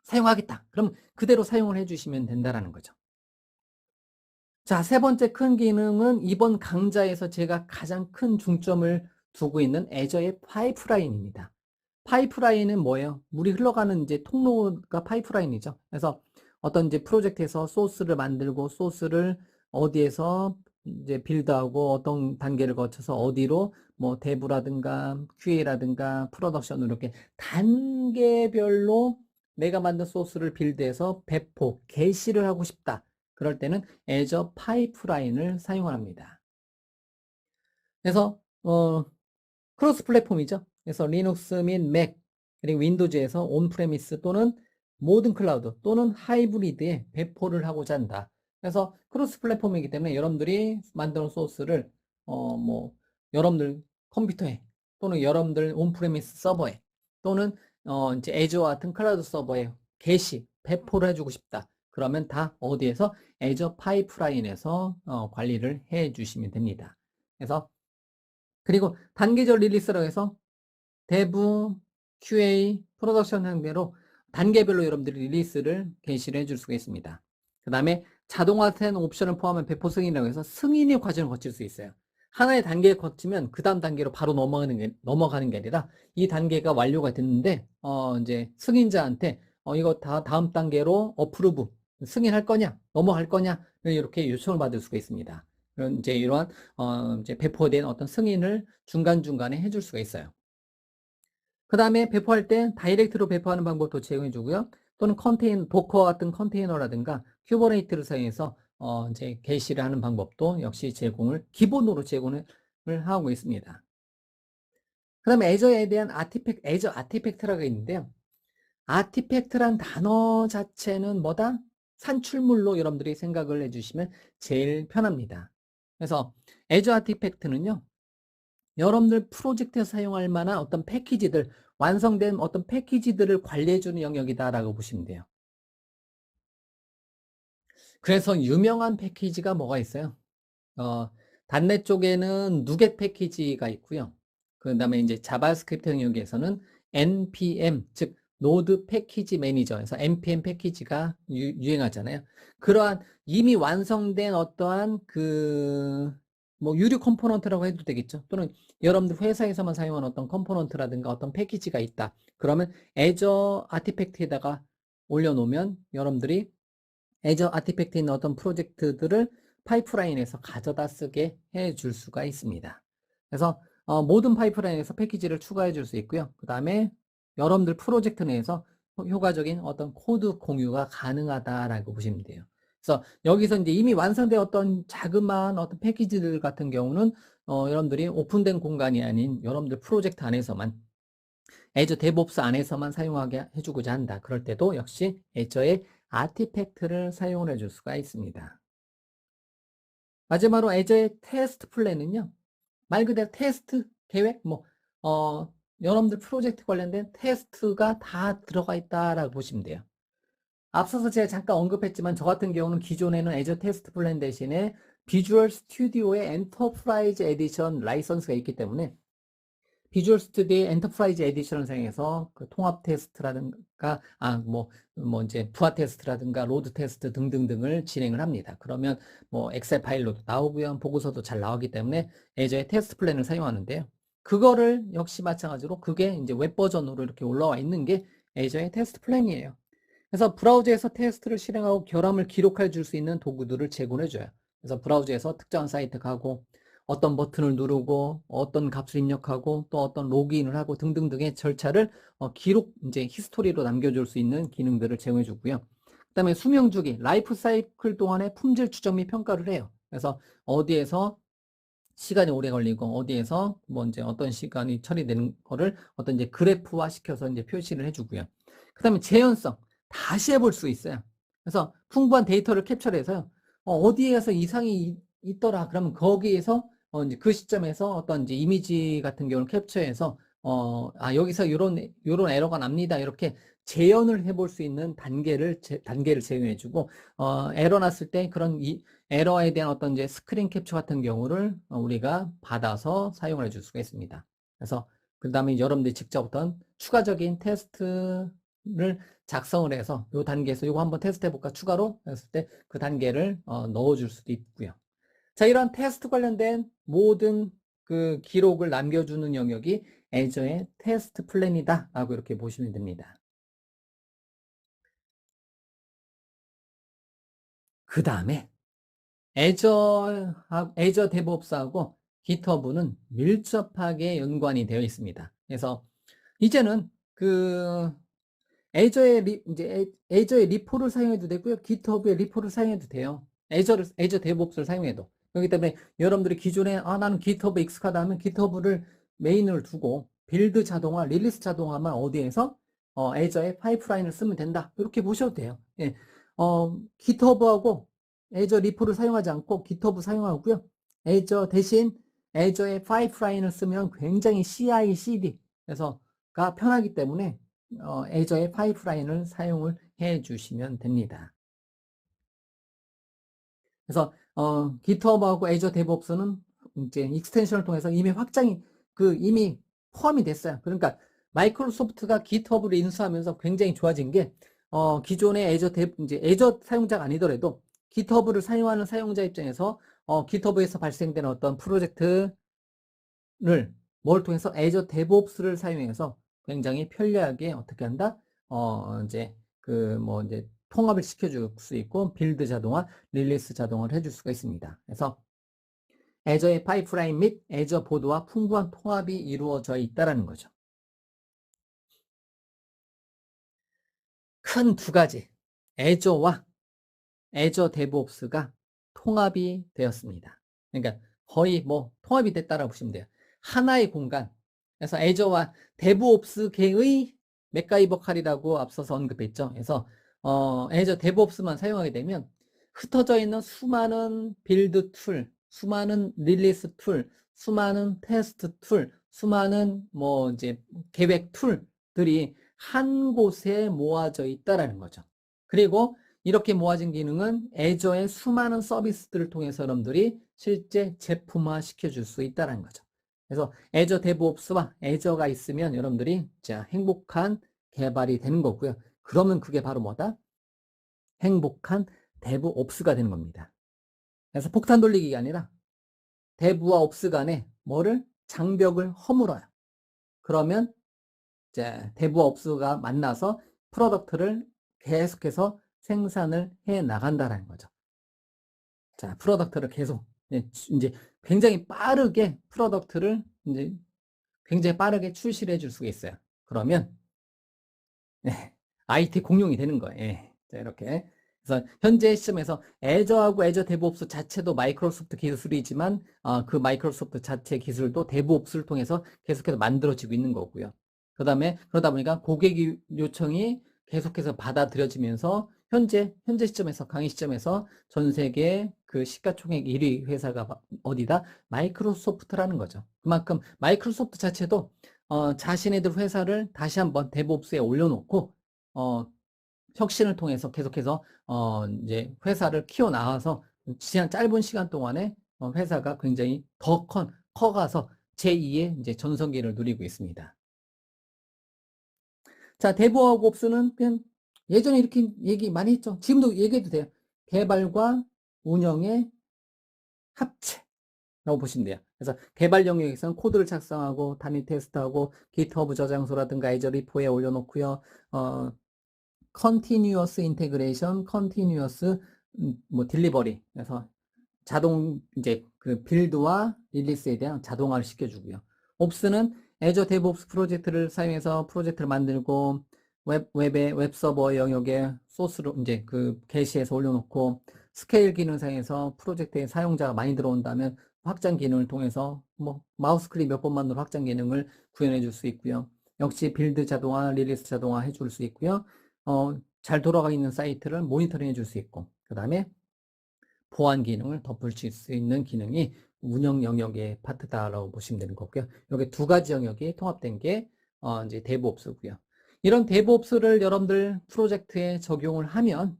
사용하겠다. 그럼 그대로 사용을 해주시면 된다라는 거죠. 자, 세 번째 큰 기능은 이번 강좌에서 제가 가장 큰 중점을 두고 있는 애저의 파이프라인입니다. 파이프라인은 뭐예요? 물이 흘러가는 이제 통로가 파이프라인이죠. 그래서 어떤 이제 프로젝트에서 소스를 만들고 소스를 어디에서 이제 빌드하고 어떤 단계를 거쳐서 어디로 뭐 대부라든가 QA라든가 프로덕션으로 이렇게 단계별로 내가 만든 소스를 빌드해서 배포, 게시를 하고 싶다. 그럴 때는 애저 파이프라인을 사용합니다. 그래서 크로스 플랫폼이죠. 그래서 리눅스 및 맥 그리고 윈도우즈에서 온프레미스 또는 모든 클라우드 또는 하이브리드에 배포를 하고자 한다. 그래서 크로스 플랫폼이기 때문에 여러분들이 만드는 소스를 뭐 여러분들 컴퓨터에 또는 여러분들 온프레미스 서버에 또는 이제 애저와 같은 클라우드 서버에 게시 배포를 해주고 싶다. 그러면 다 어디에서 애저 파이프라인에서 관리를 해 주시면 됩니다. 그래서 그리고 단계적 리리스라고 해서 대부, QA, 프로덕션 상대로 단계별로 여러분들이 리리스를 게시를 해줄 수가 있습니다. 그 다음에 자동화된 옵션을 포함한 배포 승인이라고 해서 승인의 과정을 거칠 수 있어요. 하나의 단계를 거치면 그 다음 단계로 바로 넘어가는 게 아니라 이 단계가 완료가 됐는데 이제 승인자한테 이거 다음 단계로 어프루브 승인할 거냐 넘어갈 거냐 이렇게 요청을 받을 수가 있습니다. 이제 이러한 이제 배포된 어떤 승인을 중간중간에 해줄 수가 있어요. 그 다음에 배포할 때 다이렉트로 배포하는 방법도 제공해 주고요. 또는 도커 같은 컨테이너라든가 큐버네이트를 사용해서 이제 게시를 하는 방법도 역시 기본으로 제공을 하고 있습니다. 그 다음에 애저에 대한 애저 아티팩트라고 있는데요. 아티팩트란 단어 자체는 뭐다? 산출물로 여러분들이 생각을 해주시면 제일 편합니다. 그래서 애저 아티팩트는요. 여러분들 프로젝트에서 사용할 만한 어떤 패키지들, 완성된 어떤 패키지들을 관리해주는 영역이다라고 보시면 돼요. 그래서 유명한 패키지가 뭐가 있어요? 단넷 쪽에는 누겟 패키지가 있고요. 그 다음에 이제 자바스크립트 영역에서는 npm, 즉 노드 패키지 매니저에서 npm 패키지가 유행하잖아요. 그러한 이미 완성된 어떠한 그 뭐 유료 컴포넌트라고 해도 되겠죠. 또는 여러분들 회사에서만 사용하는 어떤 컴포넌트라든가 어떤 패키지가 있다. 그러면 애저 아티팩트에다가 올려놓으면 여러분들이 애저 아티팩트에 있는 어떤 프로젝트들을 파이프라인에서 가져다 쓰게 해줄 수가 있습니다. 그래서 모든 파이프라인에서 패키지를 추가해 줄 수 있고요. 그 다음에 여러분들 프로젝트 내에서 효과적인 어떤 코드 공유가 가능하다라고 보시면 돼요. 그래서 여기서 이제 이미 완성된 어떤 자그마한 어떤 패키지들 같은 경우는 여러분들이 오픈된 공간이 아닌 여러분들 프로젝트 안에서만 애저 데브옵스 안에서만 사용하게 해주고자 한다. 그럴 때도 역시 애저의 아티팩트를 사용을 해줄 수가 있습니다. 마지막으로 애저의 테스트 플랜은요. 말 그대로 테스트 계획, 여러분들 프로젝트 관련된 테스트가 다 들어가 있다라고 보시면 돼요. 앞서서 제가 잠깐 언급했지만 저 같은 경우는 기존에는 애저 테스트 플랜 대신에 비주얼 스튜디오의 엔터프라이즈 에디션 라이선스가 있기 때문에 비주얼 스튜디오의 엔터프라이즈 에디션을 사용해서 그 통합 테스트라든가, 이제 부하 테스트라든가 로드 테스트 등등등을 진행을 합니다. 그러면 뭐 엑셀 파일로도 나오고요. 보고서도 잘 나오기 때문에 애저의 테스트 플랜을 사용하는데요. 그거를 역시 마찬가지로 그게 이제 웹 버전으로 이렇게 올라와 있는 게 애저의 테스트 플랜이에요. 그래서 브라우저에서 테스트를 실행하고 결함을 기록해 줄 수 있는 도구들을 제공해 줘요. 그래서 브라우저에서 특정한 사이트 가고 어떤 버튼을 누르고 어떤 값을 입력하고 또 어떤 로그인을 하고 등등등의 절차를 기록 이제 히스토리로 남겨줄 수 있는 기능들을 제공해 주고요. 그다음에 수명 주기, 라이프 사이클 동안의 품질 추적 및 평가를 해요. 그래서 어디에서 시간이 오래 걸리고 어디에서 뭐 이제 어떤 시간이 처리되는 거를 어떤 이제 그래프화 시켜서 이제 표시를 해주고요. 그다음에 재현성 다시 해볼 수 있어요. 그래서 풍부한 데이터를 캡처해서요. 어디에서 이상이 있더라. 그러면 거기에서 이제 그 시점에서 어떤 이제 이미지 같은 경우를 캡처해서 여기서 요런 에러가 납니다. 이렇게 재현을 해볼 수 있는 단계를 제공해주고 에러 났을 때 그런 에러에 대한 어떤 이제 스크린 캡처 같은 경우를 우리가 받아서 사용을 해줄 수가 있습니다. 그래서 그 다음에 여러분들이 직접 어떤 추가적인 테스트를 작성을 해서 이 단계에서 이거 한번 테스트 해볼까 추가로 했을 때 그 단계를 넣어줄 수도 있고요. 자, 이런 테스트 관련된 모든 그 기록을 남겨주는 영역이 애저의 테스트 플랜이다 라고 이렇게 보시면 됩니다. 그 다음에 애저 데브옵스하고 깃허브는 밀접하게 연관이 되어 있습니다. 그래서 이제는 그 애저의 리포를 사용해도 되고요. 깃허브의 리포를 사용해도 돼요. 애저 데브옵스를 사용해도. 그렇기 때문에 여러분들이 기존에 나는 깃허브 익숙하다 하면 깃허브를 메인을 두고 빌드 자동화, 릴리스 자동화만 어디에서 애저의 파이프라인을 쓰면 된다. 이렇게 보셔도 돼요. 예. 깃허브하고 애저 리포를 사용하지 않고 깃허브 사용하고요. 애저 대신 애저의 파이프라인을 쓰면 굉장히 CI/CD 그래서가 편하기 때문에 애저의 파이프라인을 사용을 해 주시면 됩니다. 그래서 깃허브하고 애저 데브옵스는 이제 익스텐션을 통해서 이미 이미 포함이 됐어요. 그러니까 마이크로소프트가 깃허브를 인수하면서 굉장히 좋아진 게 기존의 이제 애저 사용자가 아니더라도 깃허브를 사용하는 사용자 입장에서 깃허브에서 발생되는 어떤 프로젝트를 뭘 통해서 애저 데브옵스를 사용해서 굉장히 편리하게 어떻게 한다? 이제 이제 통합을 시켜줄 수 있고 빌드 자동화, 릴리스 자동화를 해줄 수가 있습니다. 그래서 애저의 파이프라인 및 애저 보드와 풍부한 통합이 이루어져 있다는 거죠. 큰 두 가지, 애저와 애저 데브옵스가 통합이 되었습니다. 그러니까 거의 뭐 통합이 됐다라고 보시면 돼요. 하나의 공간. 그래서 애저와 데브옵스계의 맥가이버 칼이라고 앞서서 언급했죠. 그래서 애저 데브옵스만 사용하게 되면 흩어져 있는 수많은 빌드 툴, 수많은 릴리스 툴, 수많은 테스트 툴, 수많은 뭐 이제 계획 툴들이 한 곳에 모아져 있다라는 거죠. 그리고 이렇게 모아진 기능은 애저의 수많은 서비스들을 통해서 여러분들이 실제 제품화 시켜줄 수 있다는 거죠. 그래서 애저 데브옵스와 애저가 있으면 여러분들이 자 행복한 개발이 되는 거고요. 그러면 그게 바로 뭐다? 행복한 데브옵스가 되는 겁니다. 그래서 폭탄 돌리기가 아니라 대부와 옵스 간에 뭐를? 장벽을 허물어요. 그러면 이제 대부와 옵스가 만나서 프로덕트를 계속해서 생산을 해 나간다라는 거죠. 자, 프로덕트를 계속 이제 굉장히 빠르게 프로덕트를 이제 굉장히 빠르게 출시를 해줄 수가 있어요. 그러면 IT 공룡이 되는 거예요. 자, 이렇게. 그래서 현재 시점에서 애저하고 애저 데브옵스 자체도 마이크로소프트 기술이지만 그 마이크로소프트 자체 기술도 데브옵스를 통해서 계속해서 만들어지고 있는 거고요. 그러다 보니까 고객 요청이 계속해서 받아들여지면서 현재 시점에서 강의 시점에서 전 세계 그 시가총액 1위 회사가 어디다? 마이크로소프트라는 거죠. 그만큼 마이크로소프트 자체도 자신네들 회사를 다시 한번 데브옵스에 올려놓고 혁신을 통해서 계속해서 이제 회사를 키워 나가서 지난 짧은 시간 동안에 회사가 굉장히 더 커가서 제2의 이제 전성기를 누리고 있습니다. 자, 데브하고 옵스는 그냥 예전에 이렇게 얘기 많이 했죠. 지금도 얘기해도 돼요. 개발과 운영의 합체라고 보시면 돼요. 그래서 개발 영역에서는 코드를 작성하고 단위 테스트하고 기트허브 저장소라든가 애저 리포에 올려놓고요. 컨티뉴어스 인테그레이션, 컨티뉴어스 뭐 딜리버리. 그래서 자동 이제 그 빌드와 릴리스에 대한 자동화를 시켜주고요. 옵스는 애저 데브옵스 프로젝트를 사용해서 프로젝트를 만들고 웹 서버 영역에 소스로 이제 그 게시해서 올려놓고 스케일 기능 사용해서 프로젝트에 사용자가 많이 들어온다면 확장 기능을 통해서 뭐 마우스 클릭 몇 번만으로 확장 기능을 구현해 줄 수 있고요. 역시 빌드 자동화, 릴리스 자동화 해줄 수 있고요. 잘 돌아가 있는 사이트를 모니터링 해줄 수 있고, 그 다음에 보안 기능을 덧붙일 수 있는 기능이 운영 영역의 파트다라고 보시면 되는 거고요. 여기 두 가지 영역이 통합된 게 이제 데브옵스고요. 이런 데브옵스를 여러분들 프로젝트에 적용을 하면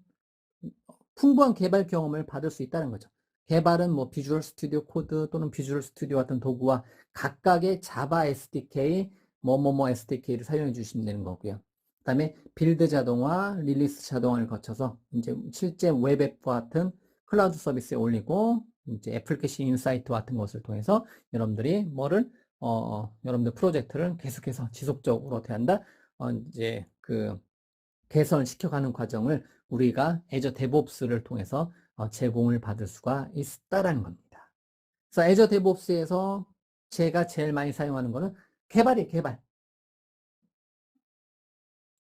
풍부한 개발 경험을 받을 수 있다는 거죠. 개발은 뭐 비주얼 스튜디오 코드 또는 비주얼 스튜디오 같은 도구와 각각의 자바 SDK, 뭐뭐뭐 SDK를 사용해 주시면 되는 거고요. 그 다음에 빌드 자동화, 릴리스 자동화를 거쳐서 이제 실제 웹앱과 같은 클라우드 서비스에 올리고 이제 애플캐시 인사이트 같은 것을 통해서 여러분들이 여러분들 프로젝트를 계속해서 지속적으로 어떻게 한다? 이제 그 개선을 시켜가는 과정을 우리가 애저 데브옵스를 통해서 제공을 받을 수가 있다라는 겁니다. 그래서 애저 데브옵스에서 제가 제일 많이 사용하는 거는 개발이에요, 개발.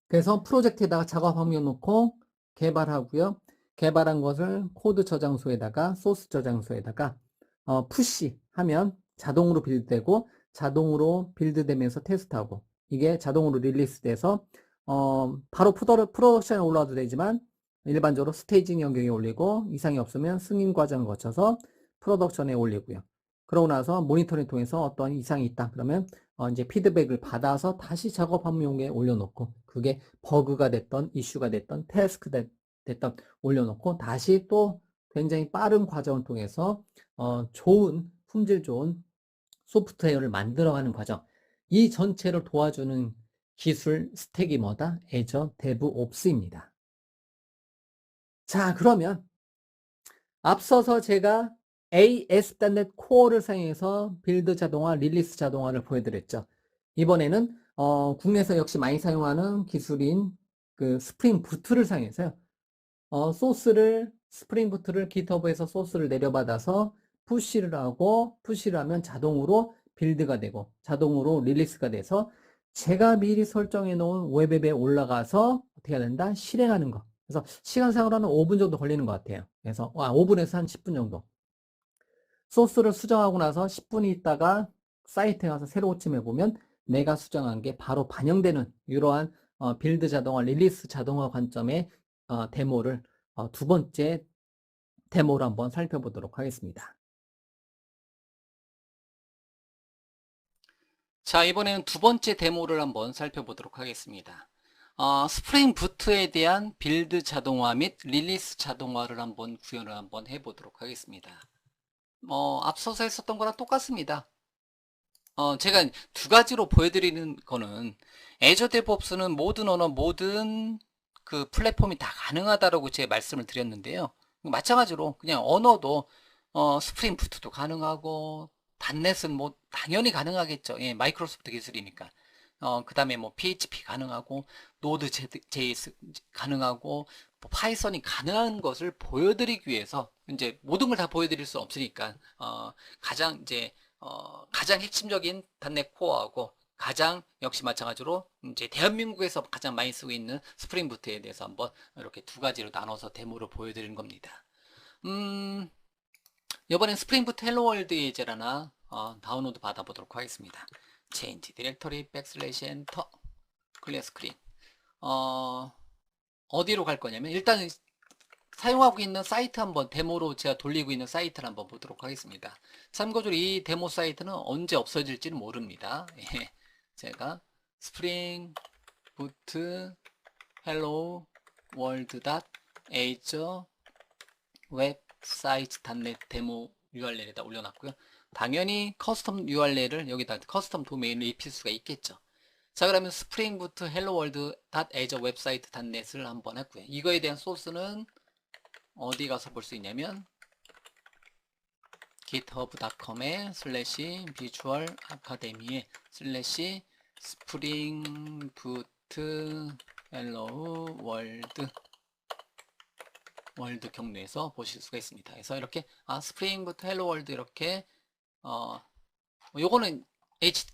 그래서 프로젝트에다가 작업 화면 놓고 개발하고요. 개발한 것을 코드 저장소에다가 소스 저장소에다가 푸시하면 자동으로 빌드되고 자동으로 빌드되면서 테스트하고 이게 자동으로 릴리스돼서 바로 프로덕션에 올라와도 되지만 일반적으로 스테이징 영역에 올리고 이상이 없으면 승인 과정을 거쳐서 프로덕션에 올리고요. 그러고 나서 모니터링 통해서 어떤 이상이 있다 그러면 이제 피드백을 받아서 다시 작업 환경에 올려놓고 그게 버그가 됐던 이슈가 됐던 태스크 됐던 올려놓고 다시 또 굉장히 빠른 과정을 통해서 좋은 품질 좋은 소프트웨어를 만들어가는 과정 이 전체를 도와주는 기술 스택이 뭐다? 애저 데브옵스입니다. 자, 그러면 앞서서 제가 ASNet 코어를 사용해서 빌드 자동화, 릴리스 자동화를 보여드렸죠. 이번에는 국내에서 역시 많이 사용하는 기술인 그 스프링 부트를 사용해서요. 스프링 부트를 기트허브에서 소스를 내려받아서 푸시를 하면 자동으로 빌드가 되고 자동으로 릴리스가 돼서 제가 미리 설정해 놓은 웹앱에 올라가서 어떻게 해야 된다? 실행하는 거. 그래서 시간상으로 는 5분 정도 걸리는 것 같아요. 그래서 5분에서 한 10분 정도. 소스를 수정하고 나서 10분 있다가 사이트에 가서 새로 고침해 보면 내가 수정한 게 바로 반영되는 이러한 빌드 자동화, 릴리스 자동화 관점의 데모를 두 번째 데모를 한번 살펴보도록 하겠습니다. 자, 이번에는 두 번째 데모를 한번 살펴보도록 하겠습니다. 스프링 부트에 대한 빌드 자동화 및 릴리스 자동화를 한번 구현을 한번 해보도록 하겠습니다. 앞서서 했었던 거랑 똑같습니다. 제가 두 가지로 보여드리는 거는 애저 데브옵스는 모든 언어, 모든 그 플랫폼이 다 가능하다라고 제가 말씀을 드렸는데요. 마찬가지로 그냥 언어도 스프링 부트도 가능하고, 단넷은 뭐 당연히 가능하겠죠. 예, 마이크로소프트 기술이니까. 그 다음에 뭐 PHP 가능하고, 노드 JS 가능하고, 뭐 파이썬이 가능한 것을 보여드리기 위해서, 이제 모든 걸 다 보여드릴 수 없으니까, 가장 핵심적인 단넷 코어하고, 가장 역시 마찬가지로 이제 대한민국에서 가장 많이 쓰고 있는 스프링 부트에 대해서 한번 이렇게 두 가지로 나눠서 데모를 보여드리는 겁니다. 음, 이번엔 스프링부트 헬로월드 예제라나 다운로드 받아보도록 하겠습니다. 체인지 디렉터리 백슬래시 엔터 클리어 스크린. 어디로 갈 거냐면 일단 사용하고 있는 사이트 한번 데모로 제가 돌리고 있는 사이트를 한번 보도록 하겠습니다. 참고적으로 이 데모 사이트는 언제 없어질지는 모릅니다. 예, 제가 스프링 부트 헬로 월드 닷 에이저 웹사이트 단넷 데모 URL에다 올려놨고요. 당연히 커스텀 URL을 여기다 커스텀 도메인을 입힐 수가 있겠죠. 자, 그러면 스프링부트 helloworld.azure 웹사이트.net을 한번 했고요. 이거에 대한 소스는 어디 가서 볼 수 있냐면 github.com에 슬래시 비주얼 아카데미에 슬래시 스프링부트 헬로우 월드 경로에서 보실 수가 있습니다. 그래서 이렇게 스프링부터 헬로 월드 이렇게 요거는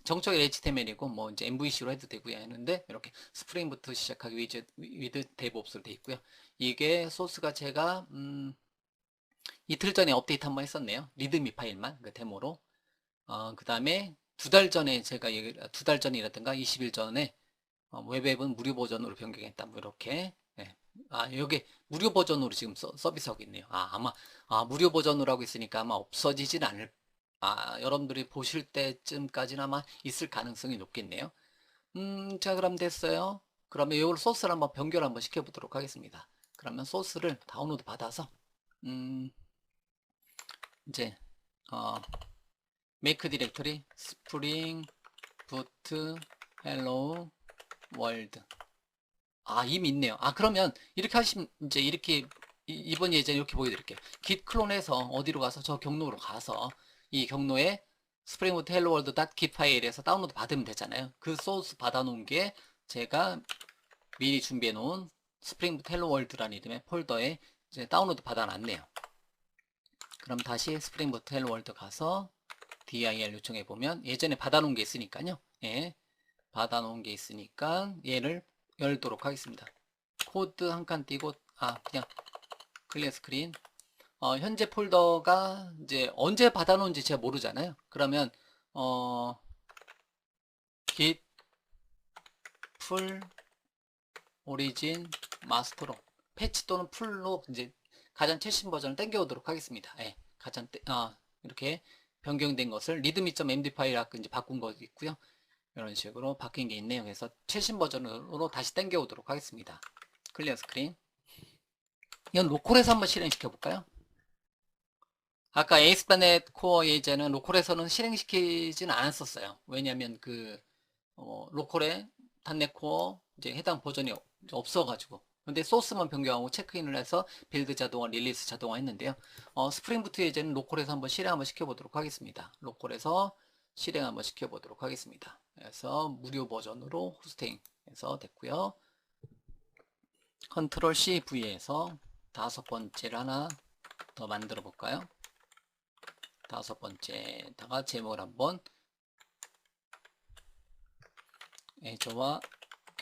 정적인 HTML이고 뭐 이제 MVC로 해도 되고요 했는데 이렇게 스프링부터 시작하기 위드 데브옵스로 되어 있고요. 이게 소스가 제가 이틀 전에 업데이트 한번 했었네요. 리드미 파일만 그 데모로. 그 다음에 두 달 전에 제가 두 달 전이라든가 20일 전에 웹앱은 무료 버전으로 변경했다. 뭐 이렇게. 예. 여기 무료 버전으로 지금 서비스하고 있네요. 무료 버전으로 하고 있으니까 아마 없어지진 않을, 여러분들이 보실 때쯤까지는 아마 있을 가능성이 높겠네요. 자, 그럼 됐어요. 그러면 이걸 소스를 한번 변경을 한번 시켜보도록 하겠습니다. 그러면 소스를 다운로드 받아서, 이제, make 디렉터리, spring, boot, hello, world. 이미 있네요. 그러면 이렇게 하시면 이제 이렇게 이번 예제는 이렇게 보여드릴게요. git 클론해서 어디로 가서 저 경로로 가서 이 경로에 스프링부트 헬로월드 git 파일에서 다운로드 받으면 되잖아요. 그 소스 받아놓은 게 제가 미리 준비해 놓은 스프링부트 헬로월드라는 이름의 폴더에 이제 다운로드 받아놨네요. 그럼 다시 스프링부트 헬로월드 가서 dir 요청해 보면 예전에 받아놓은 게 있으니까요. 예, 받아놓은 게 있으니까 얘를 열도록 하겠습니다. 코드 한 칸 띄고 그냥 클리어 스크린. 현재 폴더가 이제 언제 받아놓은지 제가 모르잖아요. 그러면 git 풀 오리진 마스터로 패치 또는 풀로 이제 가장 최신 버전을 땡겨오도록 하겠습니다. 예, 이렇게 변경된 것을 readme.md 파일하고 이제 바꾼 거 있고요. 이런 식으로 바뀐 게 있네요. 그래서 최신 버전으로 다시 땡겨오도록 하겠습니다. 클리어 스크린. 이건 로컬에서 한번 실행시켜 볼까요? 아까 에이스바넷 코어 예제는 로컬에서는 실행시키진 않았었어요. 왜냐하면 로컬에 단넷 코어 이제 해당 버전이 없어가지고. 근데 소스만 변경하고 체크인을 해서 빌드 자동화, 릴리스 자동화 했는데요. 스프링부트 예제는 로컬에서 한번 실행 한번 시켜보도록 하겠습니다. 로컬에서 실행 한번 시켜보도록 하겠습니다. 그래서 무료 버전으로 호스팅해서 됐고요. 컨트롤 C, V에서 다섯 번째를 하나 더 만들어 볼까요? 다섯 번째다가 제목을 한번 애저와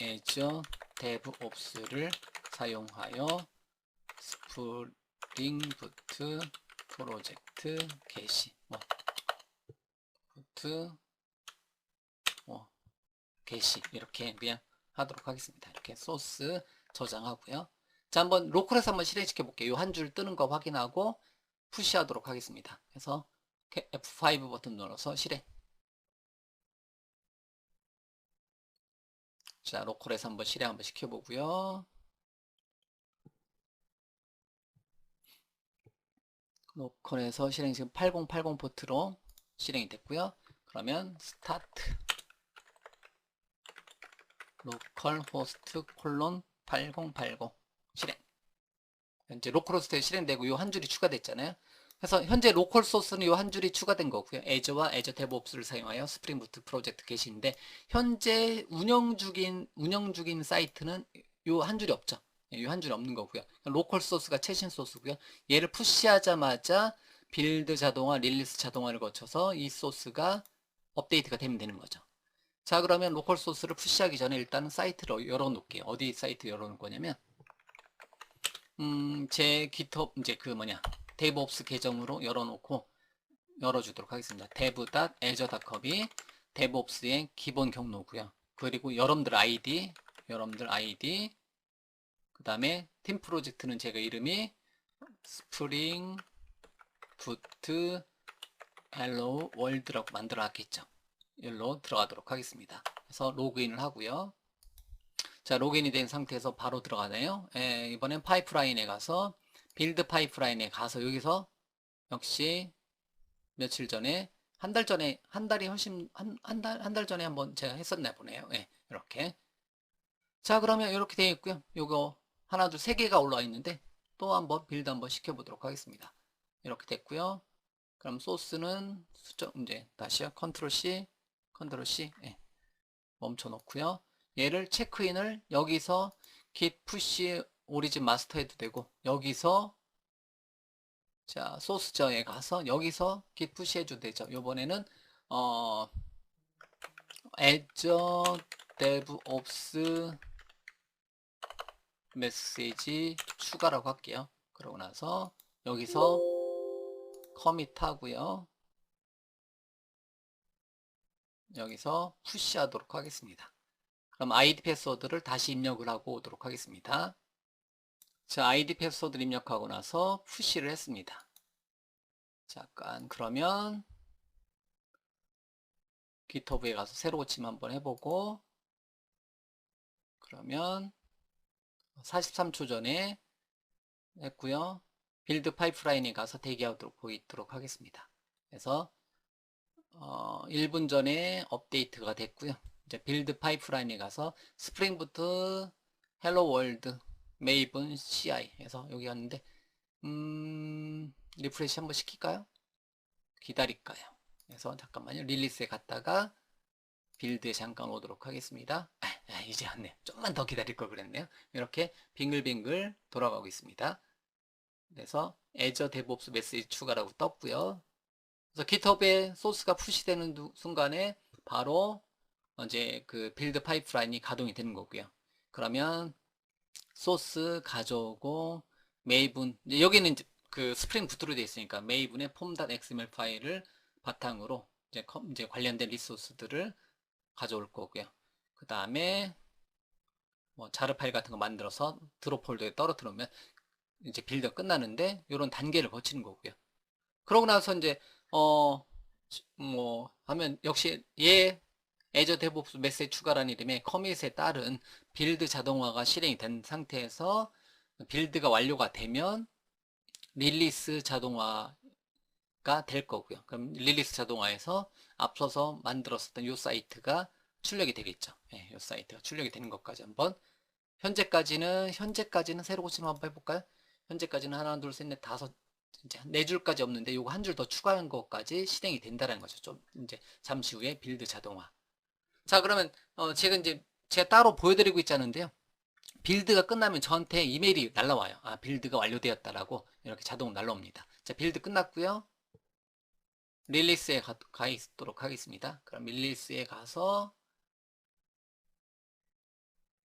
애저 데브옵스를 사용하여 스프링부트 프로젝트 게시 부트 게시 이렇게 그냥 하도록 하겠습니다. 이렇게 소스 저장하고요. 자, 한번 로컬에서 한번 실행시켜 볼게요. 한 줄 뜨는 거 확인하고 푸시하도록 하겠습니다. 그래서 F5 버튼 눌러서 실행. 자, 로컬에서 한번 실행 한번 시켜보고요. 로컬에서 실행 지금 8080 포트로 실행이 됐고요. 그러면 스타트 로컬 호스트 콜론 8080 실행. 현재 로컬 호스트에 실행되고 요 한 줄이 추가됐잖아요. 그래서 현재 로컬 소스는 이 한 줄이 추가된 거고요. 애저와 애저 데브옵스를 사용하여 스프링 부트 프로젝트 게시인데 현재 운영 중인 사이트는 이 한 줄이 없죠. 이 한 줄이 없는 거고요. 로컬 소스가 최신 소스고요. 얘를 푸시하자마자 빌드 자동화, 릴리스 자동화를 거쳐서 이 소스가 업데이트가 되면 되는 거죠. 자, 그러면 로컬 소스를 푸시하기 전에 일단은 사이트를 열어놓을게요. 어디 사이트 열어놓을 거냐면 제 GitHub 이제 그 뭐냐 데브옵스 계정으로 열어주도록 하겠습니다. dev.azure.com이 데브옵스의 기본 경로고요. 그리고 여러분들 아이디 그 다음에 팀 프로젝트는 제가 이름이 스프링 부트 헬로 월드라고 만들어 놨겠죠. 여기로 들어가도록 하겠습니다. 그래서 로그인을 하고요. 자, 로그인이 된 상태에서 바로 들어가네요. 이번엔 파이프라인에 가서 빌드 파이프라인에 가서 여기서 역시 며칠 전에 한 달 전에 한 달 전에 한번 제가 했었나 보네요. 이렇게. 자, 그러면 이렇게 되어 있고요. 요거 하나 둘 세 개가 올라와 있는데 또 한번 빌드 한번 시켜보도록 하겠습니다. 이렇게 됐고요. 그럼 소스는 수정 이제 다시요. 컨트롤 C 멈춰 놓고요. 얘를 체크인을 여기서 git push origin master 해도 되고 되고 자 소스저에 가서 여기서 git push 해도 되죠. 요번에는 azure devops 메시지 추가라고 할게요. 그러고 나서 여기서 커밋 하고요. 여기서 푸시 하도록 하겠습니다. 그럼 아이디 패스워드를 다시 입력을 하고 오도록 하겠습니다. 자, 아이디 패스워드를 입력하고 나서 푸시를 했습니다. 잠깐 그러면 GitHub에 가서 새로 고침 한번 해보고 그러면 43초 전에 했고요. 빌드 파이프라인에 가서 대기하도록 보이도록 하겠습니다. 그래서 1분 전에 업데이트가 됐고요. 이제 빌드 파이프라인에 가서 스프링부트 헬로 월드 메이븐 CI 해서 여기 왔는데 리프레시 한번 시킬까요? 기다릴까요? 그래서 잠깐만요. 릴리스에 갔다가 빌드에 잠깐 오도록 하겠습니다. 이제 왔네요. 좀만 더 기다릴 걸 그랬네요. 이렇게 빙글빙글 돌아가고 있습니다. 그래서 애저 데브옵스 메시지 추가라고 떴고요. 그래서 GitHub에 소스가 푸시되는 순간에 바로 이제 그 빌드 파이프라인이 가동이 되는 거고요. 그러면 소스 가져오고 메이븐 여기는 이제 그 스프링 부트로 되어 있으니까 메이븐의 폼.xml 파일을 바탕으로 이제 관련된 리소스들을 가져올 거고요. 그 다음에 뭐 자르 파일 같은 거 만들어서 드롭 폴더에 떨어뜨리면 이제 빌드가 끝나는데 이런 단계를 거치는 거고요. 그러고 나서 이제 뭐 하면 역시 애저 데브옵스 메시지 추가라는 이름의 커밋에 따른 빌드 자동화가 실행이 된 상태에서 빌드가 완료가 되면 릴리스 자동화가 될 거고요. 그럼 릴리스 자동화에서 앞서서 만들었었던 이 사이트가 출력이 되겠죠. 이 사이트가 출력이 되는 것까지 한번 현재까지는 새로 고치는 한번 해볼까요? 현재까지는 하나, 둘, 셋, 넷, 다섯 이제 네 줄까지 없는데 요거 한 줄 더 추가한 것까지 실행이 된다는 거죠. 좀 이제 잠시 후에 빌드 자동화. 자, 그러면 제가 따로 보여드리고 있지 않은데요. 빌드가 끝나면 저한테 이메일이 날라와요. 아, 빌드가 완료되었다라고 이렇게 자동으로 날라옵니다. 자, 빌드 끝났고요. 릴리스에 가 있도록 하겠습니다. 그럼 릴리스에 가서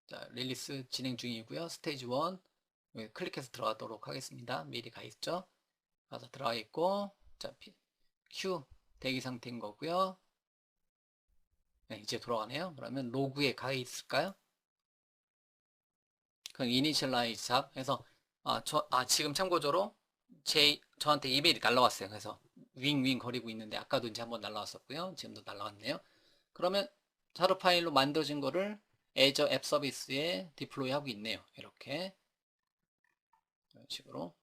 자, 릴리스 진행 중이고요. 스테이지 1 클릭해서 들어가도록 하겠습니다. 미리 가 있죠. 가서 들어가 있고 자, Q 대기 상태인 거고요. 네, 이제 돌아가네요. 그러면 로그에 가 있을까요? 그럼 이니셜라이즈 잡 해서 지금 참고적으로 저한테 이메일이 날라왔어요. 그래서 윙윙 거리고 있는데 아까도 이제 한번 날라왔었고요. 지금도 날라왔네요. 그러면 자르 파일로 만들어진 거를 애저 앱 서비스에 디플로이 하고 있네요. 이렇게 이런 식으로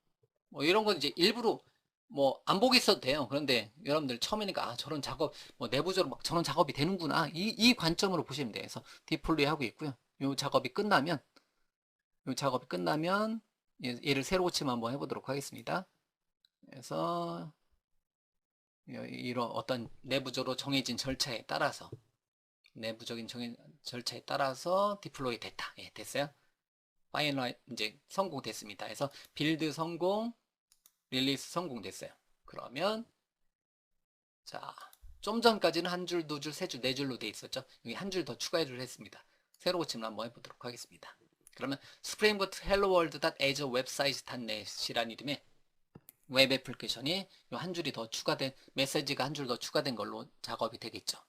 뭐 이런 건 이제 일부러 뭐 안 보고 있어도 돼요. 그런데 여러분들 처음이니까 저런 작업 뭐 내부적으로 막 저런 작업이 되는구나 이 관점으로 보시면 돼요. 그래서 디플로이 하고 있고요. 요 작업이 끝나면 얘를 새로 고침 한번 해보도록 하겠습니다. 그래서 이런 어떤 내부적으로 정해진 절차에 따라서 절차에 따라서 디플로이 됐다. 예, 됐어요. 파이널 이제 성공됐습니다. 그래서 빌드 성공, 릴리스 성공됐어요. 그러면 자, 좀 전까지는 한 줄, 두 줄, 세 줄, 네 줄로 돼 있었죠. 여기 한 줄 더 추가를 했습니다. 새로 고침을 한번 해보도록 하겠습니다. 그러면 스프링 부트 헬로 월드 as 웹사이트 닷넷이라는 이름의 웹 애플리케이션이 한 줄이 더 추가된 메시지가 한 줄 더 추가된 걸로 작업이 되겠죠.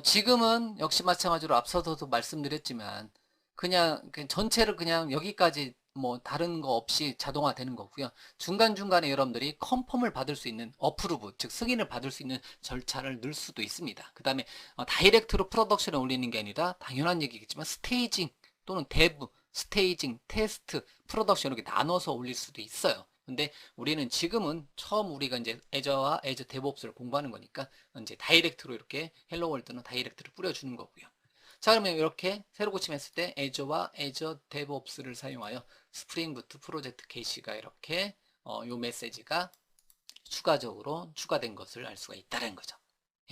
지금은 역시 마찬가지로 앞서서도 말씀드렸지만 그냥 전체를 그냥 여기까지 뭐 다른 거 없이 자동화 되는 거고요. 중간중간에 여러분들이 컨펌을 받을 수 있는 어프루브, 즉 승인을 받을 수 있는 절차를 넣을 수도 있습니다. 그 다음에 다이렉트로 프로덕션에 올리는 게 아니라 당연한 얘기겠지만 스테이징 또는 데브, 스테이징, 테스트, 프로덕션 이렇게 나눠서 올릴 수도 있어요. 근데 우리는 지금은 처음 우리가 이제 애저와 애저 데브옵스를 공부하는 거니까 이제 다이렉트로 이렇게 헬로 월드는 다이렉트로 뿌려주는 거고요. 자, 그러면 이렇게 새로 고침했을 때 애저와 애저 데브옵스를 사용하여 스프링 부트 프로젝트 게시가 이렇게 요 메시지가 추가적으로 추가된 것을 알 수가 있다는 거죠.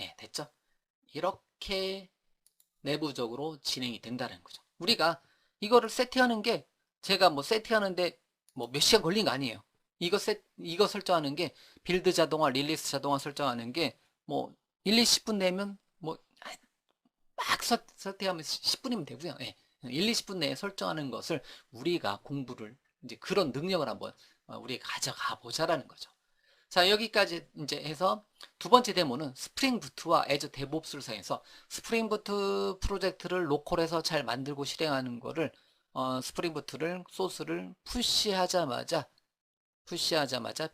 예, 됐죠? 이렇게 내부적으로 진행이 된다는 거죠. 우리가 이거를 세팅하는 게 제가 뭐 세팅하는데 뭐 몇 시간 걸린 거 아니에요. 이거 설정하는 게 빌드 자동화, 릴리스 자동화 설정하는 게 뭐 1, 20분 내면 뭐 막 설정하면 10분이면 되고요. 예. 1, 20분 내에 설정하는 것을 우리가 공부를 이제 그런 능력을 한번 우리가 가져가 보자라는 거죠. 자, 여기까지 이제 해서 두 번째 데모는 스프링 부트와 애저 데브옵스를 사용해서 스프링 부트 프로젝트를 로컬에서 잘 만들고 실행하는 거를 스프링 부트를 소스를 푸시하자마자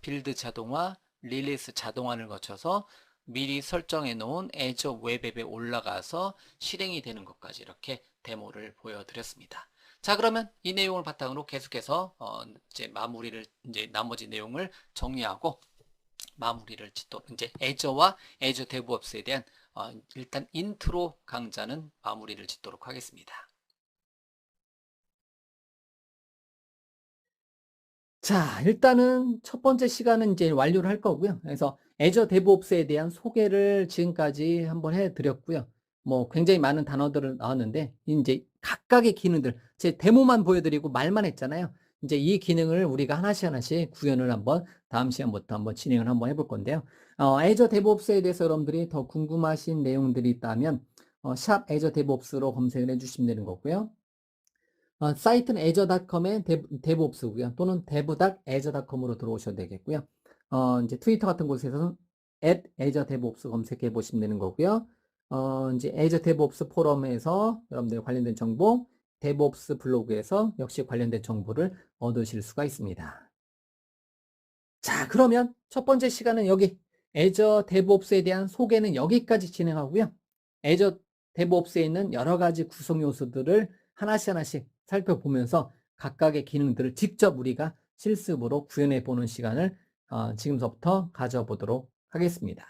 빌드 자동화, 릴리스 자동화를 거쳐서 미리 설정해 놓은 애저 웹앱에 올라가서 실행이 되는 것까지 이렇게 데모를 보여드렸습니다. 자, 그러면 이 내용을 바탕으로 계속해서 이제 마무리를 이제 나머지 내용을 정리하고 마무리를 짓도록 이제 애저와 애저 데브옵스에 대한 일단 인트로 강좌는 마무리를 짓도록 하겠습니다. 자, 일단은 첫 번째 시간은 이제 완료를 할 거고요. 그래서 애저 데브옵스에 대한 소개를 지금까지 한번 해드렸고요. 뭐 굉장히 많은 단어들을 나왔는데 이제 각각의 기능들, 제 데모만 보여드리고 말만 했잖아요. 이제 이 기능을 우리가 하나씩 구현을 한번 다음 시간부터 한번 진행을 한번 해볼 건데요. 애저 데브옵스에 대해서 여러분들이 더 궁금하신 내용들이 있다면 샵 애저 데브옵스로 검색을 해주시면 되는 거고요. 사이트는 azure.com의 데브옵스고요. 또는 dev.azure.com으로 들어오셔도 되겠고요. 이제 트위터 같은 곳에서는 @azure-devops 검색해 보시면 되는 거고요. 이제 azure DevOps 포럼에서 여러분들 관련된 정보, 데브옵스 블로그에서 역시 관련된 정보를 얻으실 수가 있습니다. 자, 그러면 첫 번째 시간은 여기 애저 데브옵스에 대한 소개는 여기까지 진행하고요. 애저 데브옵스에 있는 여러 가지 구성 요소들을 하나씩 살펴보면서 각각의 기능들을 직접 우리가 실습으로 구현해 보는 시간을 지금서부터 가져보도록 하겠습니다.